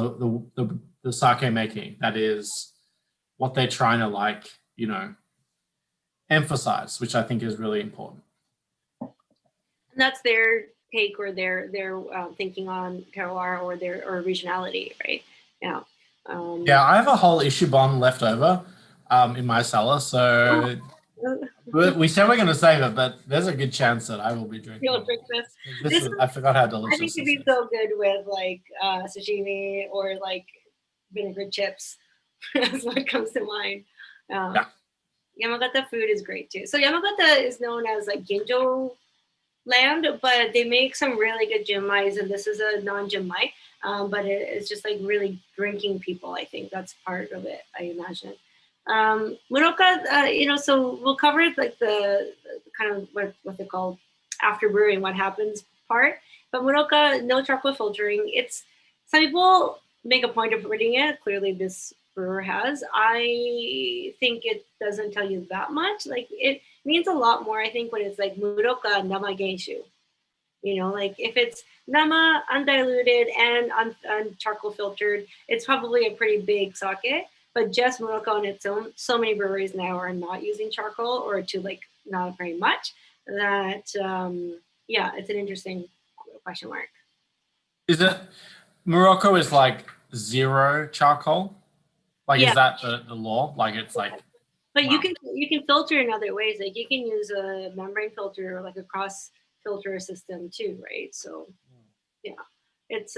the sake making. That is what they're trying to like, emphasize, which I think is really important. and that's their take or their thinking on terroir or their or regionality, right? Yeah. Yeah, I have a whole Ishibon left over in my cellar, so we said we're going to save it, but there's a good chance that I will be drinking You'll it. drink this. This This is, is, I forgot how I think delicious it'd this be is. so good with like sashimi or like vinegar chips. That's what comes to mind. Yeah. Yamagata food is great too. So Yamagata is known as like ginjo land, but they make some really good junmais, and this is a non-junmai. But it's just like really drinking people. I think that's part of it. I imagine. Muroka, so we'll cover like the kind of what they call after brewing, what happens part. But Muroka, no charcoal filtering. It's some people make a point of reading it. Clearly, this brewer has. I think it doesn't tell you that much. Like it means a lot more, I think, when it's like Muroka Nama Genshu. Like if it's Nama undiluted and charcoal filtered, it's probably a pretty big sake. But just Muroka on its own, so many breweries now are not using charcoal or to like not very much. That yeah, it's an interesting question mark. Is it Morocco is like zero charcoal? Like, Yeah, is that the law? Like, it's like, but wow. you can filter in other ways. Like you can use a membrane filter or like a cross filter system too, right? So yeah, it's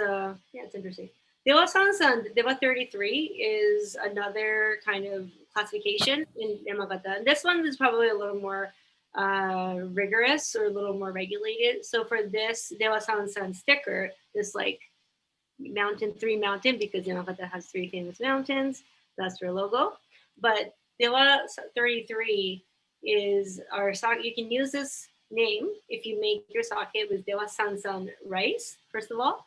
interesting. Dewa Sansan, Dewa 33 is another kind of classification in Yamagata. And this one is probably a little more rigorous or a little more regulated. So for this Dewa Sansan sticker, this like three mountain, because Yamagata has three famous mountains. That's their logo. But Dewa 33 is our sake. You can use this name if you make your sake with Dewa Sansan rice, first of all.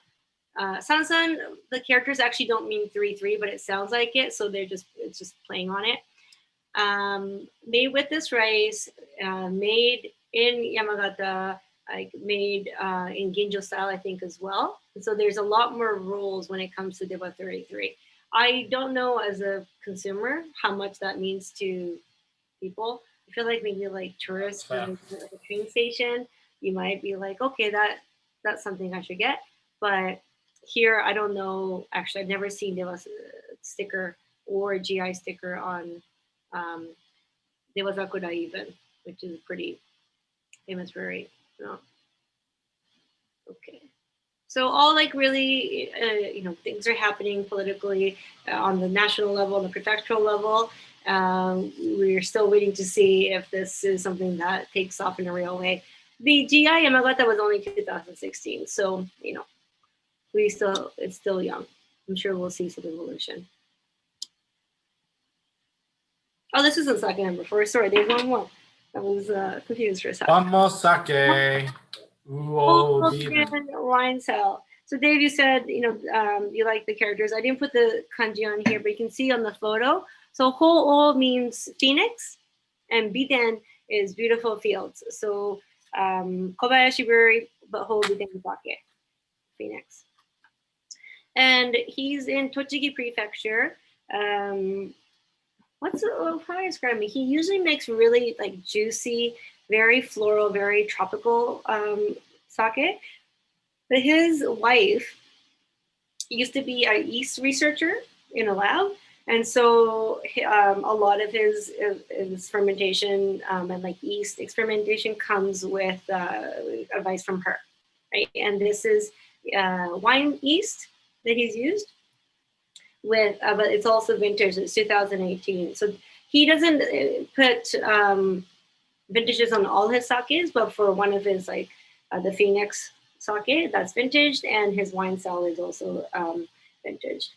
Sansan, the characters actually don't mean 3-3, but it sounds like it, so it's just playing on it. Made with this rice, made in Yamagata, like made in Ginjo style, I think, as well. And so there's a lot more rules when it comes to Dewa 33. I don't know as a consumer how much that means to people. I feel like maybe like tourists at the train station, you might be like, okay, that's something I should get. But here, I don't know. Actually, I've never seen a sticker or a GI sticker on Dewazakura even, which is pretty famous brewery. No. Okay. So all like really, things are happening politically on the national level, on the prefectural level. We're still waiting to see if this is something that takes off in a real way. The GI Yamagata was only 2016, so it's still young. I'm sure we'll see some evolution. Oh, this isn't sake number 4. Sorry, there's one more. I was confused for a second. One more sake. Whoa, wine cell. So Dave, you said, you like the characters. I didn't put the kanji on here, but you can see on the photo. So ho-o means phoenix, and biden is beautiful fields. So kobayashi brewery, but ho biden sake, phoenix. And he's in Tochigi Prefecture. How do I describe him? He usually makes really like juicy, very floral, very tropical sake. But his wife used to be a yeast researcher in a lab, and so a lot of his fermentation and like yeast experimentation comes with advice from her, right? And this is wine yeast that he's used with, but it's also vintage. It's 2018, so he doesn't put vintages on all his sakes, but for one of his like the Phoenix sake, that's vintage, and his wine cell is also vintage.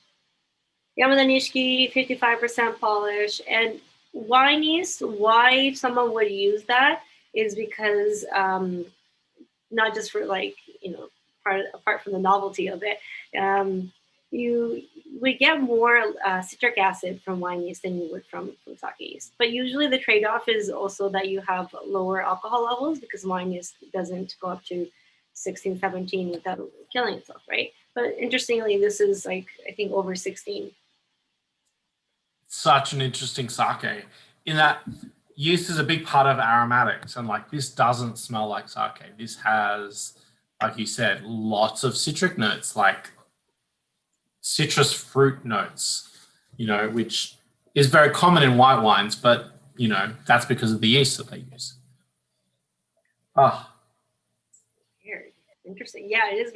Yamada Nishiki, 55% polish. And wine yeast, why someone would use that is because not just for like, apart from the novelty of it, you would get more citric acid from wine yeast than you would from sake yeast. But usually the trade-off is also that you have lower alcohol levels because wine yeast doesn't go up to 16, 17 without killing itself, right? But interestingly, this is like, I think over 16. Such an interesting sake in that yeast is a big part of aromatics, and like this doesn't smell like sake. This has, like you said, lots of citric notes, like citrus fruit notes, which is very common in white wines, but that's because of the yeast that they use. Weird. Interesting. Yeah, it's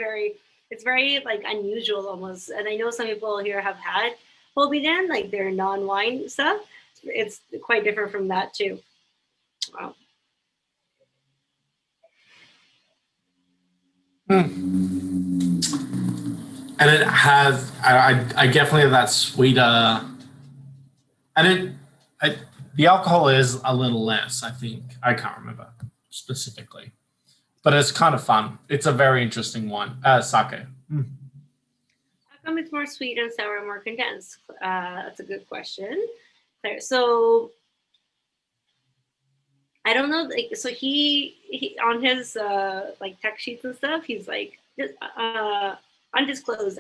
very like unusual almost. And I know some people here have had Hobiden, like their non-wine stuff. It's quite different from that too. Wow. And it has, I definitely have that sweeter, and the alcohol is a little less, I think. I can't remember specifically, but it's kind of fun. It's a very interesting one, sake. How come it's more sweet and sour and more condensed? That's a good question. So I don't know. Like, so he on his like tech sheets and stuff, he's like undisclosed.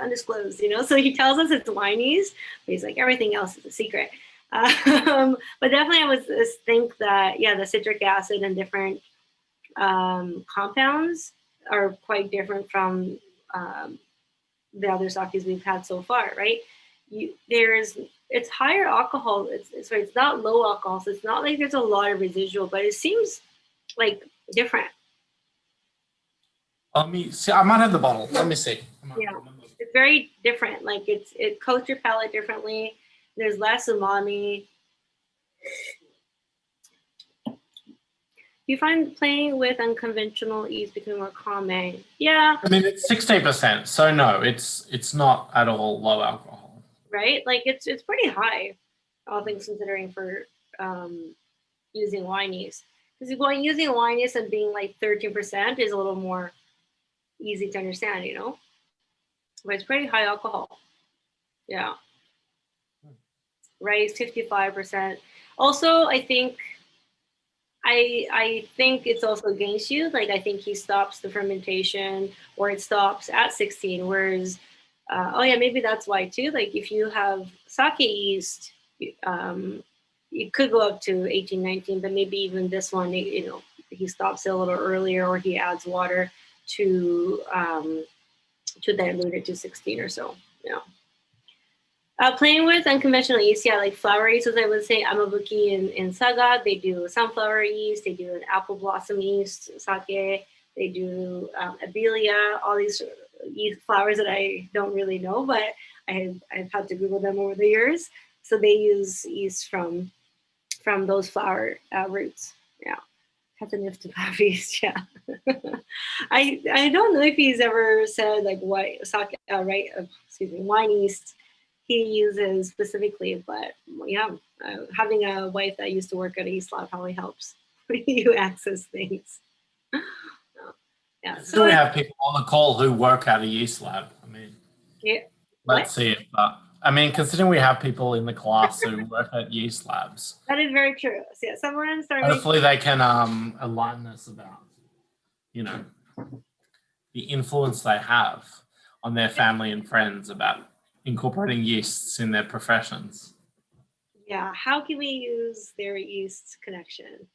So he tells us it's wine yeast, but he's like everything else is a secret. But definitely, I would think that the citric acid and different compounds are quite different from the other sakes we've had so far, right? It's higher alcohol. It's not low alcohol, so it's not like there's a lot of residual, but it seems like different. Let me see. I might have the bottle. Let me see. It's very different. Like it coats your palate differently. There's less umami. You find playing with unconventional yeast becoming more common? Yeah. I mean, it's 16%, so no, it's not at all low alcohol. Right? Like it's pretty high, all things considering, for using wine yeast. Because using wine yeast and being like 13% is a little more easy to understand, But it's pretty high alcohol. Yeah. Rice, 55%. Also, I think it's also against you. Like, I think he stops the fermentation, or it stops at 16. Whereas, maybe that's why too. Like, if you have sake yeast, it could go up to 18, 19, but maybe even this one, he stops it a little earlier, or he adds water to dilute it to 16 or so. Yeah. Playing with unconventional yeast, like flower yeast, as I would say, Amabuki in Saga, they do sunflower yeast, they do an apple blossom yeast, sake, they do abelia, all these yeast flowers that I don't really know, but I've had to Google them over the years. So they use yeast from those flower roots. Yeah. Hatanift yeast, yeah. I don't know if he's ever said like what sake, wine yeast he uses specifically. But yeah, having a wife that used to work at East Lab probably helps you access things. Yeah. So we have people on the call who work at a Yeast Lab. I mean, yeah. let's see if I mean, considering we have people in the class who work at Yeast Labs. That is very true. So yeah, someone started. Hopefully they can enlighten us about, you know, the influence they have on their family and friends about incorporating yeasts in their professions. Yeah, how can we use their yeast connection?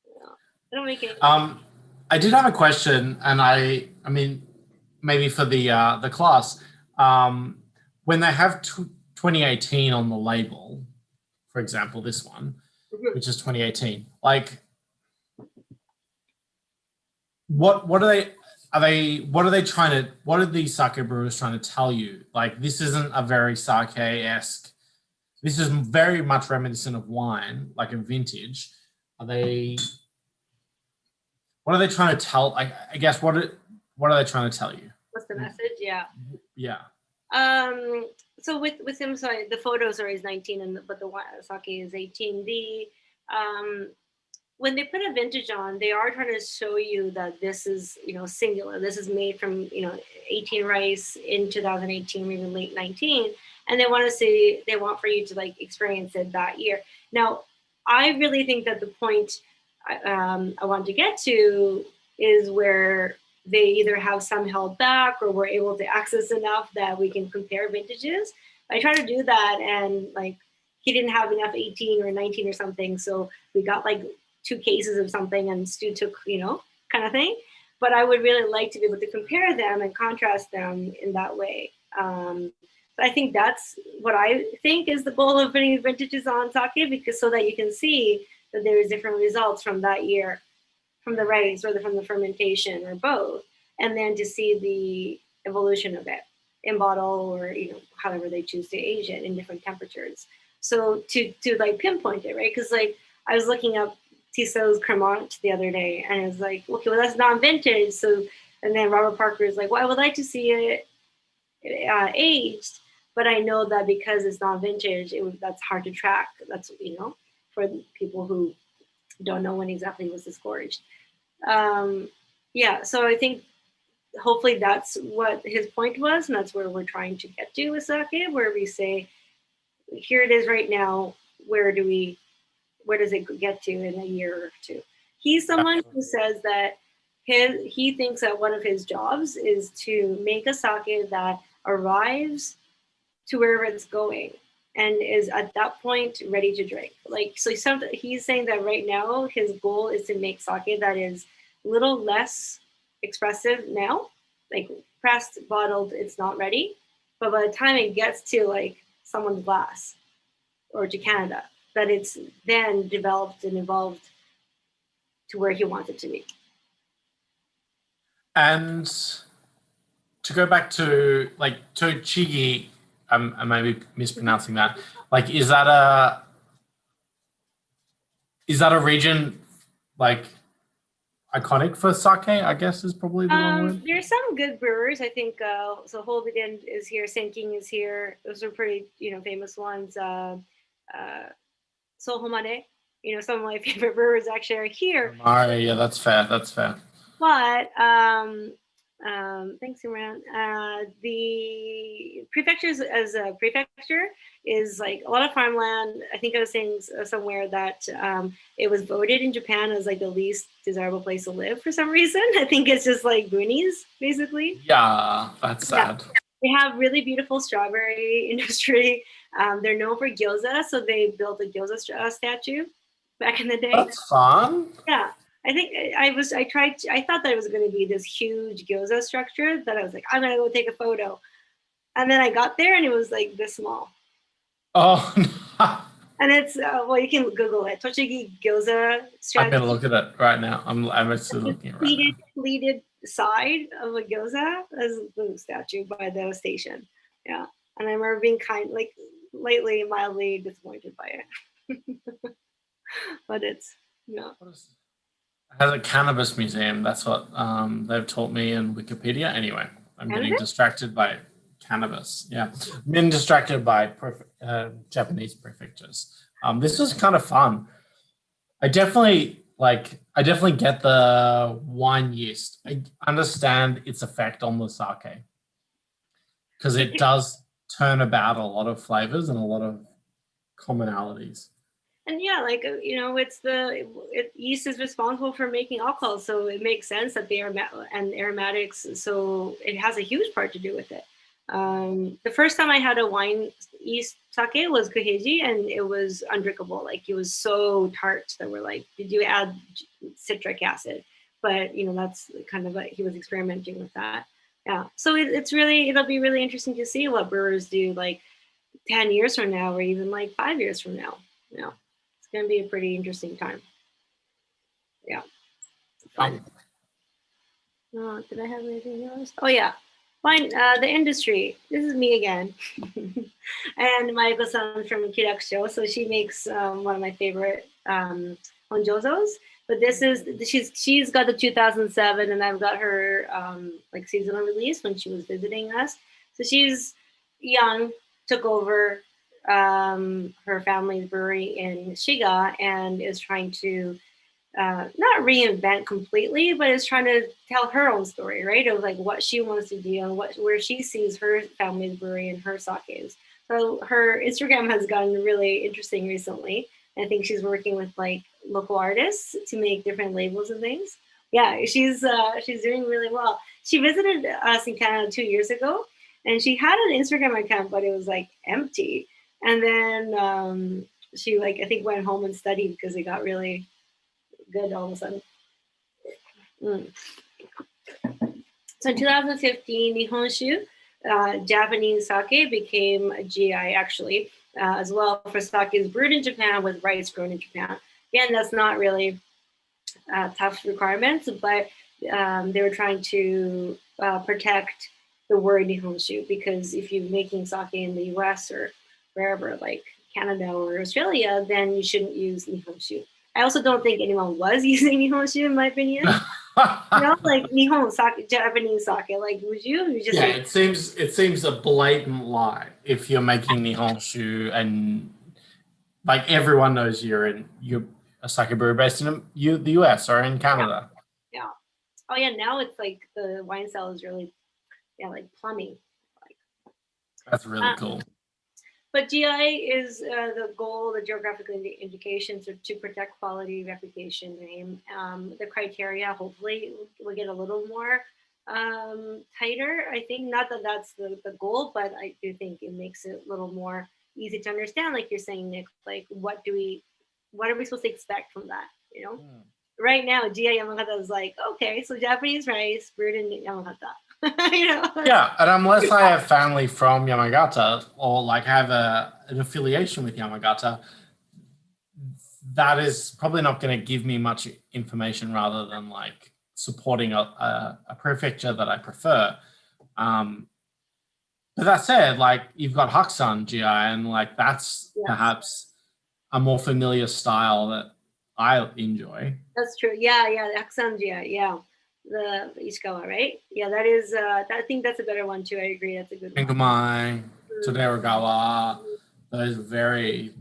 Yeah. I don't make it. I did have a question, and I mean, maybe for the class, when they have 2018 on the label, for example, this one, which is 2018, like, what are these sake brewers trying to tell you? Like, this isn't a very sake-esque. This is very much reminiscent of wine, like a vintage. What are they trying to tell? I guess what are they trying to tell you? What's the message? Yeah. Yeah. So with him, sorry, the photos are his 19, but the sake is 18. When they put a vintage on, they are trying to show you that this is, singular. This is made from, 18 rice in 2018, maybe late 19. And they want for you to like experience it that year. Now, I really think that the point I want to get to is where they either have some held back or we're able to access enough that we can compare vintages. I try to do that, and like he didn't have enough 18 or 19 or something, so we got like 2 cases of something, and Stu took, kind of thing. But I would really like to be able to compare them and contrast them in that way. I think that's what I think is the goal of putting vintages on sake, because so that you can see that there is different results from that year, from the rice or from the fermentation or both, and then to see the evolution of it in bottle or however they choose to age it in different temperatures. So to like pinpoint it, right? Because like I was looking up Tissot's Cremant the other day, and it was like, okay, well that's non-vintage. So and then Robert Parker is like, well, I would like to see it aged, but I know that because it's non-vintage, that's hard to track. That's for people who don't know when exactly it was disgorged. So I think hopefully that's what his point was, and that's where we're trying to get to with sake, where we say, here it is right now. Where does it get to in a year or two? He's someone who says that he thinks that one of his jobs is to make a sake that arrives to wherever it's going and is at that point ready to drink. Like, so he's saying that right now his goal is to make sake that is a little less expressive now, like pressed, bottled, it's not ready. But by the time it gets to like someone's glass or to Canada, that it's then developed and evolved to where he wants it to be. And to go back to like Tochigi, I may be mispronouncing that. Like, is that a region like iconic for sake? I guess is probably the wrong word. There's some good brewers. I think so. Holbeden is here. Senking is here. Those are pretty famous ones. Sohomane, some of my favorite brewers actually are here. Yeah, that's fair. But thanks, Imran. The prefectures as a prefecture is like a lot of farmland. I think I was saying somewhere that it was voted in Japan as like the least desirable place to live for some reason. I think it's just like boonies, basically. Yeah, that's sad. Yeah. They have really beautiful strawberry industry. They're known for gyoza, so they built a gyoza statue back in the day. That's fun. Yeah. I think I thought that it was going to be this huge gyoza structure that I was like, I'm going to go take a photo. And then I got there and it was like this small. Oh, no. And it's, you can Google it. Tochigi gyoza strategy. I'm going to look at it right now. I'm actually looking at it right now. Pleated side of a gyoza as the statue by the station. Yeah. And I remember being mildly disappointed by it. But it's, It has a cannabis museum. That's what they've taught me in Wikipedia. Anyway, I'm getting distracted by cannabis. Yeah, I've been distracted by Japanese prefectures. This was kind of fun. I definitely get the wine yeast. I understand its effect on the sake because it does turn about a lot of flavors and a lot of commonalities. And yeah, like it's yeast is responsible for making alcohol, so it makes sense that and aromatics. So it has a huge part to do with it. The first time I had a wine yeast sake was kuheji, and it was undrinkable. Like it was so tart that we're like, did you add citric acid? But that's kind of he was experimenting with that. Yeah, so it'll be really interesting to see what brewers do like 10 years from now, or even like 5 years from now. It's going to be a pretty interesting time. Yeah. Fun. Did I have anything else? Oh yeah. Fine. The industry. This is me again. And Mayako-san from Kirakusho. So she makes one of my favorite honjozos. But she's got the 2007, and I've got her like seasonal release when she was visiting us. So she's young, took over her family's brewery in Shiga, and is trying to not reinvent completely, but is trying to tell her own story, right? Of like what she wants to do and where she sees her family's brewery and her sakes. So her Instagram has gotten really interesting recently. I think she's working with like local artists to make different labels and things. Yeah, she's doing really well. She visited us in Canada 2 years ago, and she had an Instagram account, but it was like empty. And then she I think went home and studied because it got really good all of a sudden. So in 2015, Nihonshu, Japanese sake, became a GI actually, as well for sakes brewed in Japan with rice grown in Japan. Again, that's not really tough requirements, but they were trying to protect the word Nihonshu, because if you're making sake in the US or wherever, like Canada or Australia, then you shouldn't use Nihonshu. I also don't think anyone was using Nihonshu, in my opinion. Like Nihon sake, Japanese sake. Like, would you? Just yeah, it seems a blatant lie if you're making Nihonshu and like everyone knows you're a sake brewer based in the US or in Canada. Yeah. Oh yeah. Now it's like the wine cell is really, like plumbing. That's really cool. But GI is the goal, the geographical indications are to protect quality, reputation, name. The criteria, hopefully, will get a little more tighter. I think not that that's the goal, but I do think it makes it a little more easy to understand. Like you're saying, Nick, like what are we supposed to expect from that? Right now, GI Yamagata is like, okay, so Japanese rice brewed in Yamagata. Yeah, and unless I have family from Yamagata or like have an affiliation with Yamagata, that is probably not going to give me much information rather than like supporting a prefecture that I prefer. But that said, like you've got Hakusan GI, and like that's perhaps a more familiar style that I enjoy. That's true. Yeah, Hakusan GI, yeah. The Ishikawa, right? Yeah, that is. I think that's a better one too. I agree. That's a good one. Ingumai, Todorogawa, those very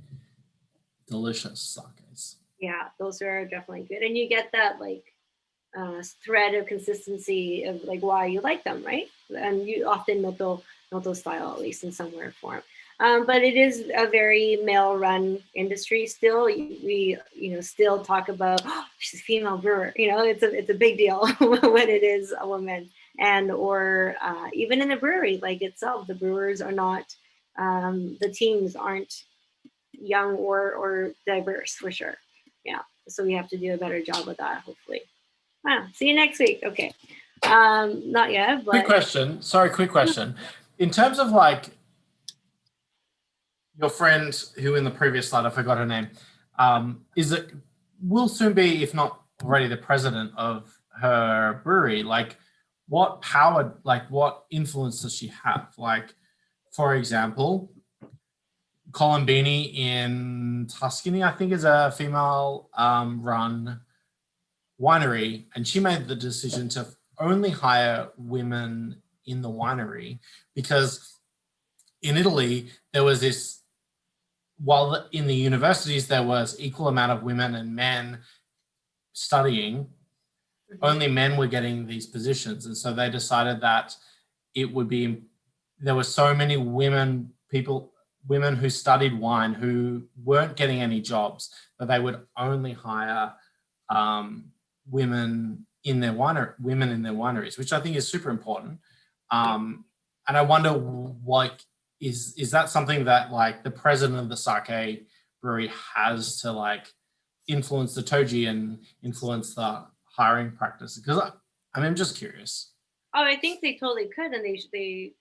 delicious sakes. Yeah, those are definitely good, and you get that like thread of consistency of like why you like them, right? And you often noto style, at least in some way or form. But it is a very male-run industry still. We still talk about she's a female brewer. It's a big deal when it is a woman, or even in a brewery like itself, the brewers are not, the teams aren't young or diverse for sure. Yeah, so we have to do a better job with that, hopefully. See you next week. Okay, not yet. But quick question. In terms of like your friend who in the previous slide, I forgot her name, will soon be, if not already, the president of her brewery. Like what influence does she have? Like, for example, Colombini in Tuscany, I think, is a female run winery, and she made the decision to only hire women in the winery, because in Italy there was this, while in the universities there was equal amount of women and men studying, only men were getting these positions. And so they decided that it would be, there were so many women who studied wine who weren't getting any jobs, that they would only hire women in their wineries, which I think is super important. And I wonder, like, is that something that like the president of the sake brewery has to like influence the toji and influence the hiring practice? Because I'm just curious. Oh, I think they totally could, and they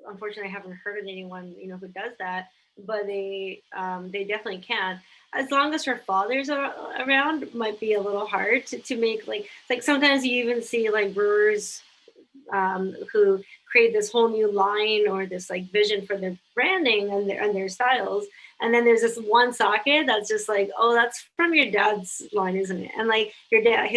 unfortunately I haven't heard of anyone who does that, but they definitely can. As long as her father's around, might be a little hard to make like sometimes you even see like brewers who create this whole new line or this like vision for their branding and their styles. And then there's this one sake that's just like, oh, that's from your dad's line, isn't it? And like your dad,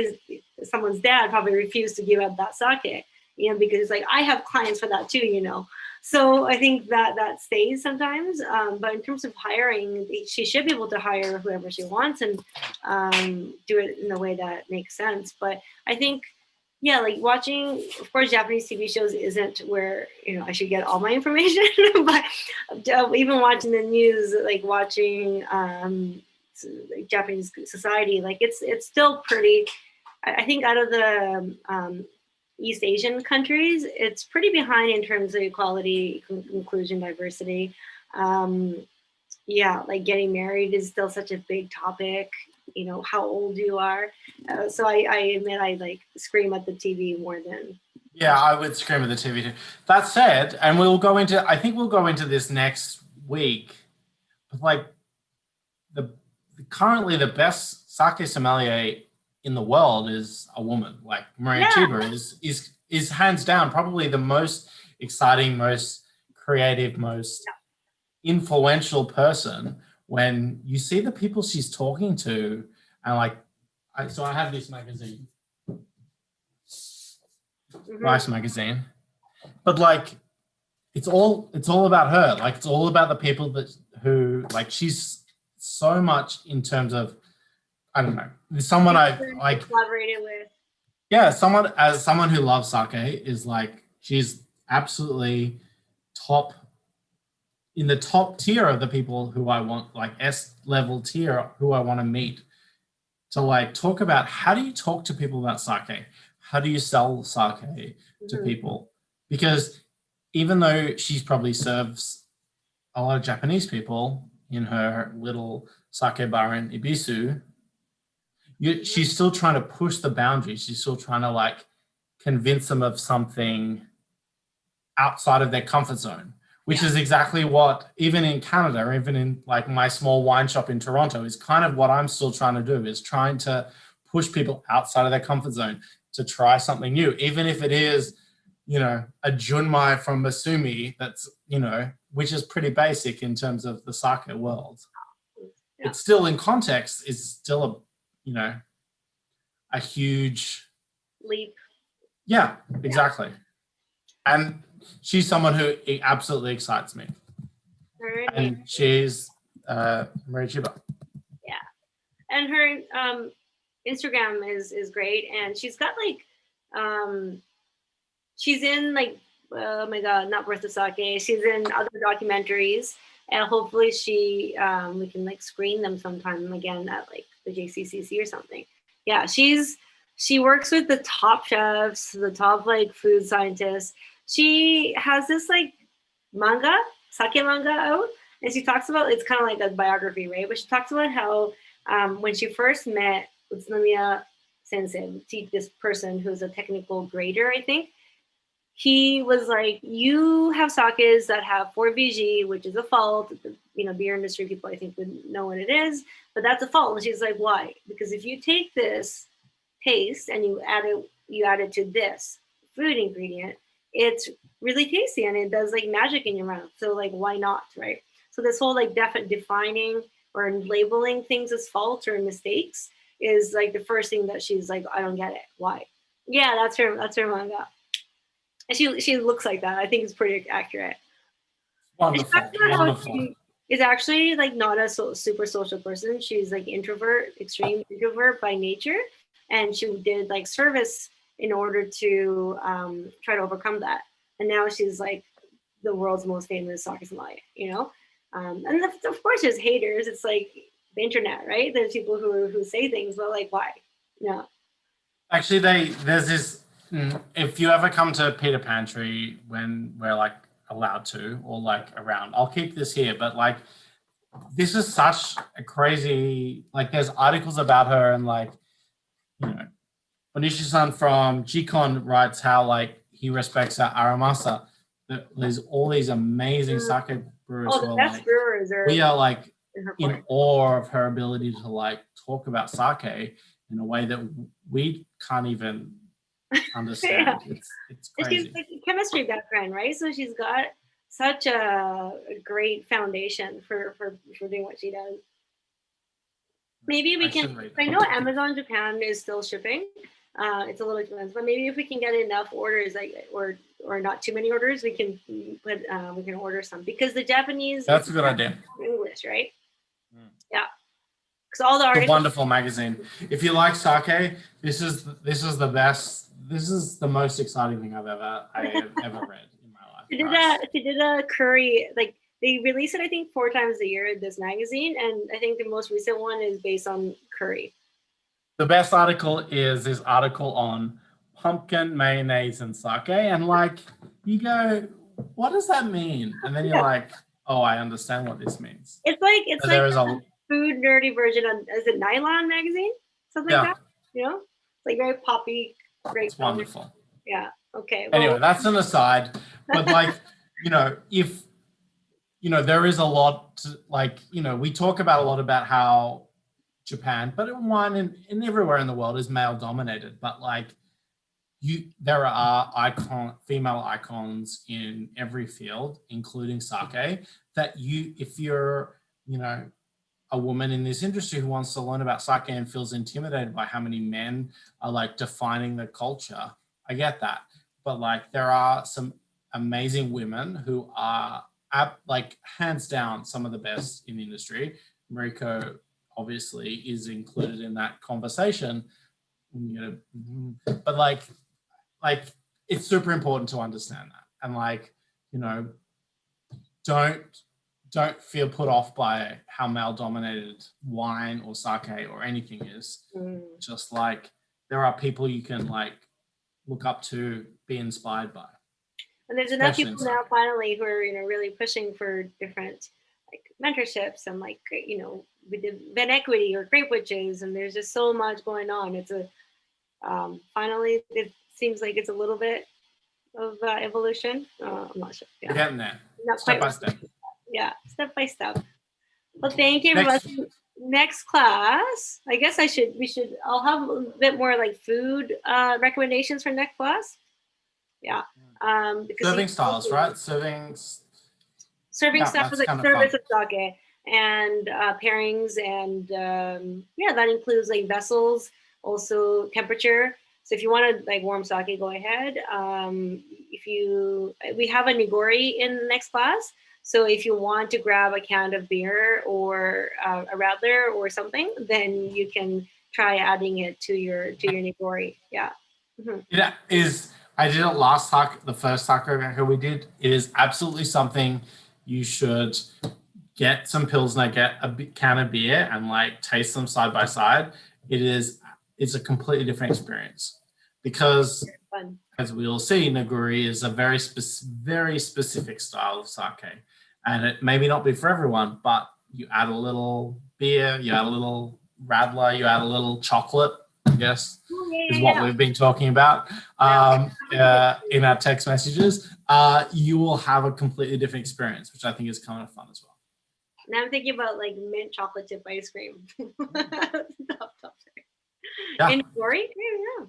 someone's dad probably refused to give up that sake, because it's like, I have clients for that too, So I think that stays sometimes. But in terms of hiring, she should be able to hire whoever she wants and do it in a way that makes sense. But I think, yeah, like watching, of course, Japanese TV shows isn't where, I should get all my information, but even watching the news, like watching like Japanese society, like it's still pretty, I think out of the East Asian countries, it's pretty behind in terms of equality, inclusion, diversity. Yeah, like getting married is still such a big topic. How old you are. So I admit I like scream at the TV more than. Yeah, I would scream at the TV too. That said, and I think we'll go into this next week, but like currently the best sake sommelier in the world is a woman. Like Maria Chiba is hands down probably the most exciting, most creative, most influential person. When you see the people she's talking to, and like, so I have this magazine, Rice magazine, but like, it's all about her. Like, it's all about the people who like, she's so much in terms of, I don't know, someone I like collaborated with. Yeah, someone who loves sake is like, she's absolutely in the top tier of the people who I want, like S level tier, who I want to meet, to like talk about how do you talk to people about sake? How do you sell sake to people? Because even though she probably serves a lot of Japanese people in her little sake bar in Ibisu, she's still trying to push the boundaries. She's still trying to like convince them of something outside of their comfort zone, which is exactly what, even in Canada, or even in like my small wine shop in Toronto, is kind of what I'm still trying to do, is trying to push people outside of their comfort zone to try something new, even if it is, a junmai from Masumi that's, which is pretty basic in terms of the sake world. Yeah. It's still, in context, is still a huge leap. Yeah, exactly. And she's someone who absolutely excites me. And she's Maria Chiba. Yeah. And her Instagram is great. And she's got like, she's in like, oh my God, not Worth the Sake. She's in other documentaries. And hopefully we can like screen them sometime again at like the JCCC or something. Yeah, she works with the top chefs, the top like food scientists. She has this like manga, sake manga out, and she talks about, it's kind of like a biography, right? But she talks about how when she first met Utsunomiya Sensei, this person who's a technical grader, I think, he was like, you have sakes that have 4VG, which is a fault. Beer industry people, I think, would know what it is, but that's a fault. And she's like, why? Because if you take this taste and you add it to this food ingredient, it's really tasty and it does like magic in your mouth. So like, why not, right? So this whole like defining or labeling things as faults or mistakes is like the first thing that she's like, I don't get it. Why? Yeah, that's her manga. And she looks like that. I think it's pretty accurate. Wonderful, wonderful. She is actually like not a super social person. She's like introvert, extreme introvert by nature, and she did like service in order to try to overcome that. And now she's like the world's most famous sake sommelier, you know. And of course, there's haters. It's like the internet, right? There's people who say things, but like, why? No. Actually, there's this. If you ever come to Peter Pantry when we're like allowed to, or like around, I'll keep this here. But like, this is such a crazy. Like, there's articles about her, and like, you know, Onishi-san from Gcon writes how like he respects her Aramasa. There's all these amazing sake brewers. Oh, the best like, brewers are. We are like in awe of her ability to like talk about sake in a way that we can't even understand. Yeah. It's crazy. She's like a chemistry background, right? So she's got such a great foundation for doing what she does. Maybe we can. I know Amazon Japan is still shipping. It's a little expensive, but maybe if we can get enough orders, like or not too many orders, we can order some, because the Japanese. That's a good idea. English, right? Yeah. Because all the articles. It's a wonderful magazine. If you like sake, this is the best. This is the most exciting thing I have ever read in my life. She did a curry, like they release it I think 4 times a year, this magazine, and I think the most recent one is based on curry. The best article is this article on pumpkin, mayonnaise, and sake, and like you go, what does that mean? And then you're like, oh, I understand what this means. It's like a food nerdy version of, is it Nylon magazine? Something like that? You know? It's like very poppy, great. It's wonderful. Yeah. Okay. Well, anyway, that's an aside. But like, you know, if, you know, there is a lot to, like, you know, we talk about a lot about how Japan, but in wine and everywhere in the world is male dominated. But like, there are female icons in every field, including sake, that if you're, you know, a woman in this industry who wants to learn about sake and feels intimidated by how many men are like defining the culture, I get that. But like, there are some amazing women who are like hands down some of the best in the industry. Mariko obviously is included in that conversation, you know, but like it's super important to understand that. And like, you know, don't feel put off by how male dominated wine or sake or anything is. Just like, there are people you can like look up to, be inspired by. And there's enough people now finally who are, you know, really pushing for different like mentorships and like, you know, with the Ven Equity or Grape Witches, and there's just so much going on. It's a finally it seems like it's a little bit of evolution. I'm not sure. Yeah. We're getting there. Step by step. Yeah, step by step. Well, thank you. Next class, I guess I'll have a bit more like food recommendations for next class. Yeah. Serving styles, right? Serving stuff with like service of sake and pairings, and that includes like vessels, also temperature. So if you want to like warm sake, go ahead. We have a nigori in the next class. So if you want to grab a can of beer or a radler or something, then you can try adding it to your nigori. Yeah. Mm-hmm. It is. I did it the first Hakko Gakko we did. It is absolutely something you should get some Pilsner, get a can of beer, and like taste them side by side. It's a completely different experience, because as we all see, nigori is a very specific style of sake, and it may not be for everyone, but you add a little beer, you add a little radler, you add a little chocolate, I guess, is what we've been talking about in our text messages. You will have a completely different experience, which I think is kind of fun as well. Now I'm thinking about like mint chocolate chip ice cream. Yeah. In nigori? Yeah.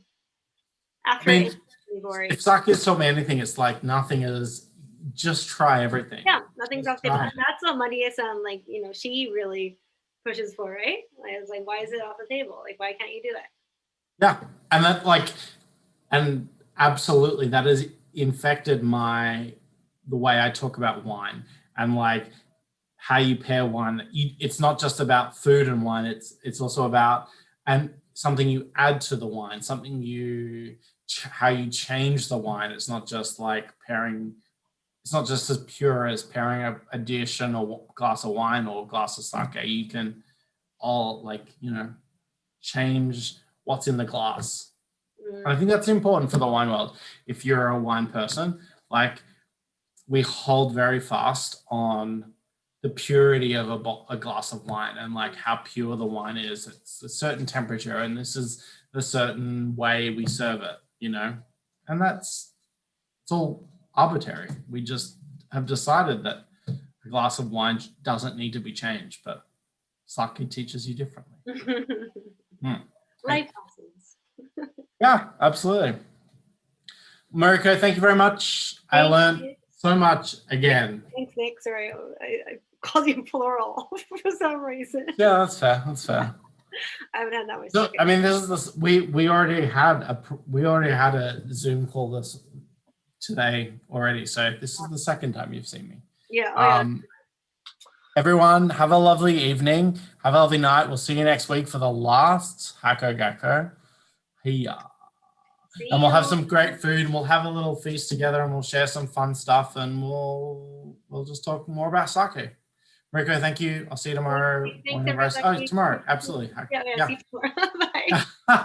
After nigori. If sake has taught me anything, it's like nothing is. Just try everything. Yeah, nothing's off the table. And that's what Maria-san, like, you know, she really pushes for, right? Like, it's like, why is it off the table? Like, why can't you do that? Yeah, and that, like, and absolutely, that is infected the way I talk about wine and like how you pair wine. It's not just about food and wine. It's also about and something you add to the wine, how you change the wine. It's not just like pairing. It's not just as pure as pairing a dish and a glass of wine or a glass of sake. You can all change what's in the glass. And I think that's important for the wine world. If you're a wine person, like we hold very fast on the purity of a glass of wine and like how pure the wine is. It's a certain temperature and this is the certain way we serve it, and it's all arbitrary. We just have decided that a glass of wine doesn't need to be changed, but sake teaches you differently. Life lessons. Yeah, absolutely. Mariko, thank you very much. I learned so much again. Thanks, Nick. Sorry, I called you plural for some reason. Yeah, that's fair. That's fair. I haven't had that much. So, I mean, we already had a Zoom call this today already. So this is the second time you've seen me. Yeah. Everyone, have a lovely evening. Have a lovely night. We'll see you next week for the last Hakko Gakko. Hiya. And we'll have some great food and we'll have a little feast together and we'll share some fun stuff and we'll just talk more about sake. Mariko, thank you. I'll see you tomorrow. Thanks, tomorrow. Absolutely. Yeah. See you tomorrow. Bye.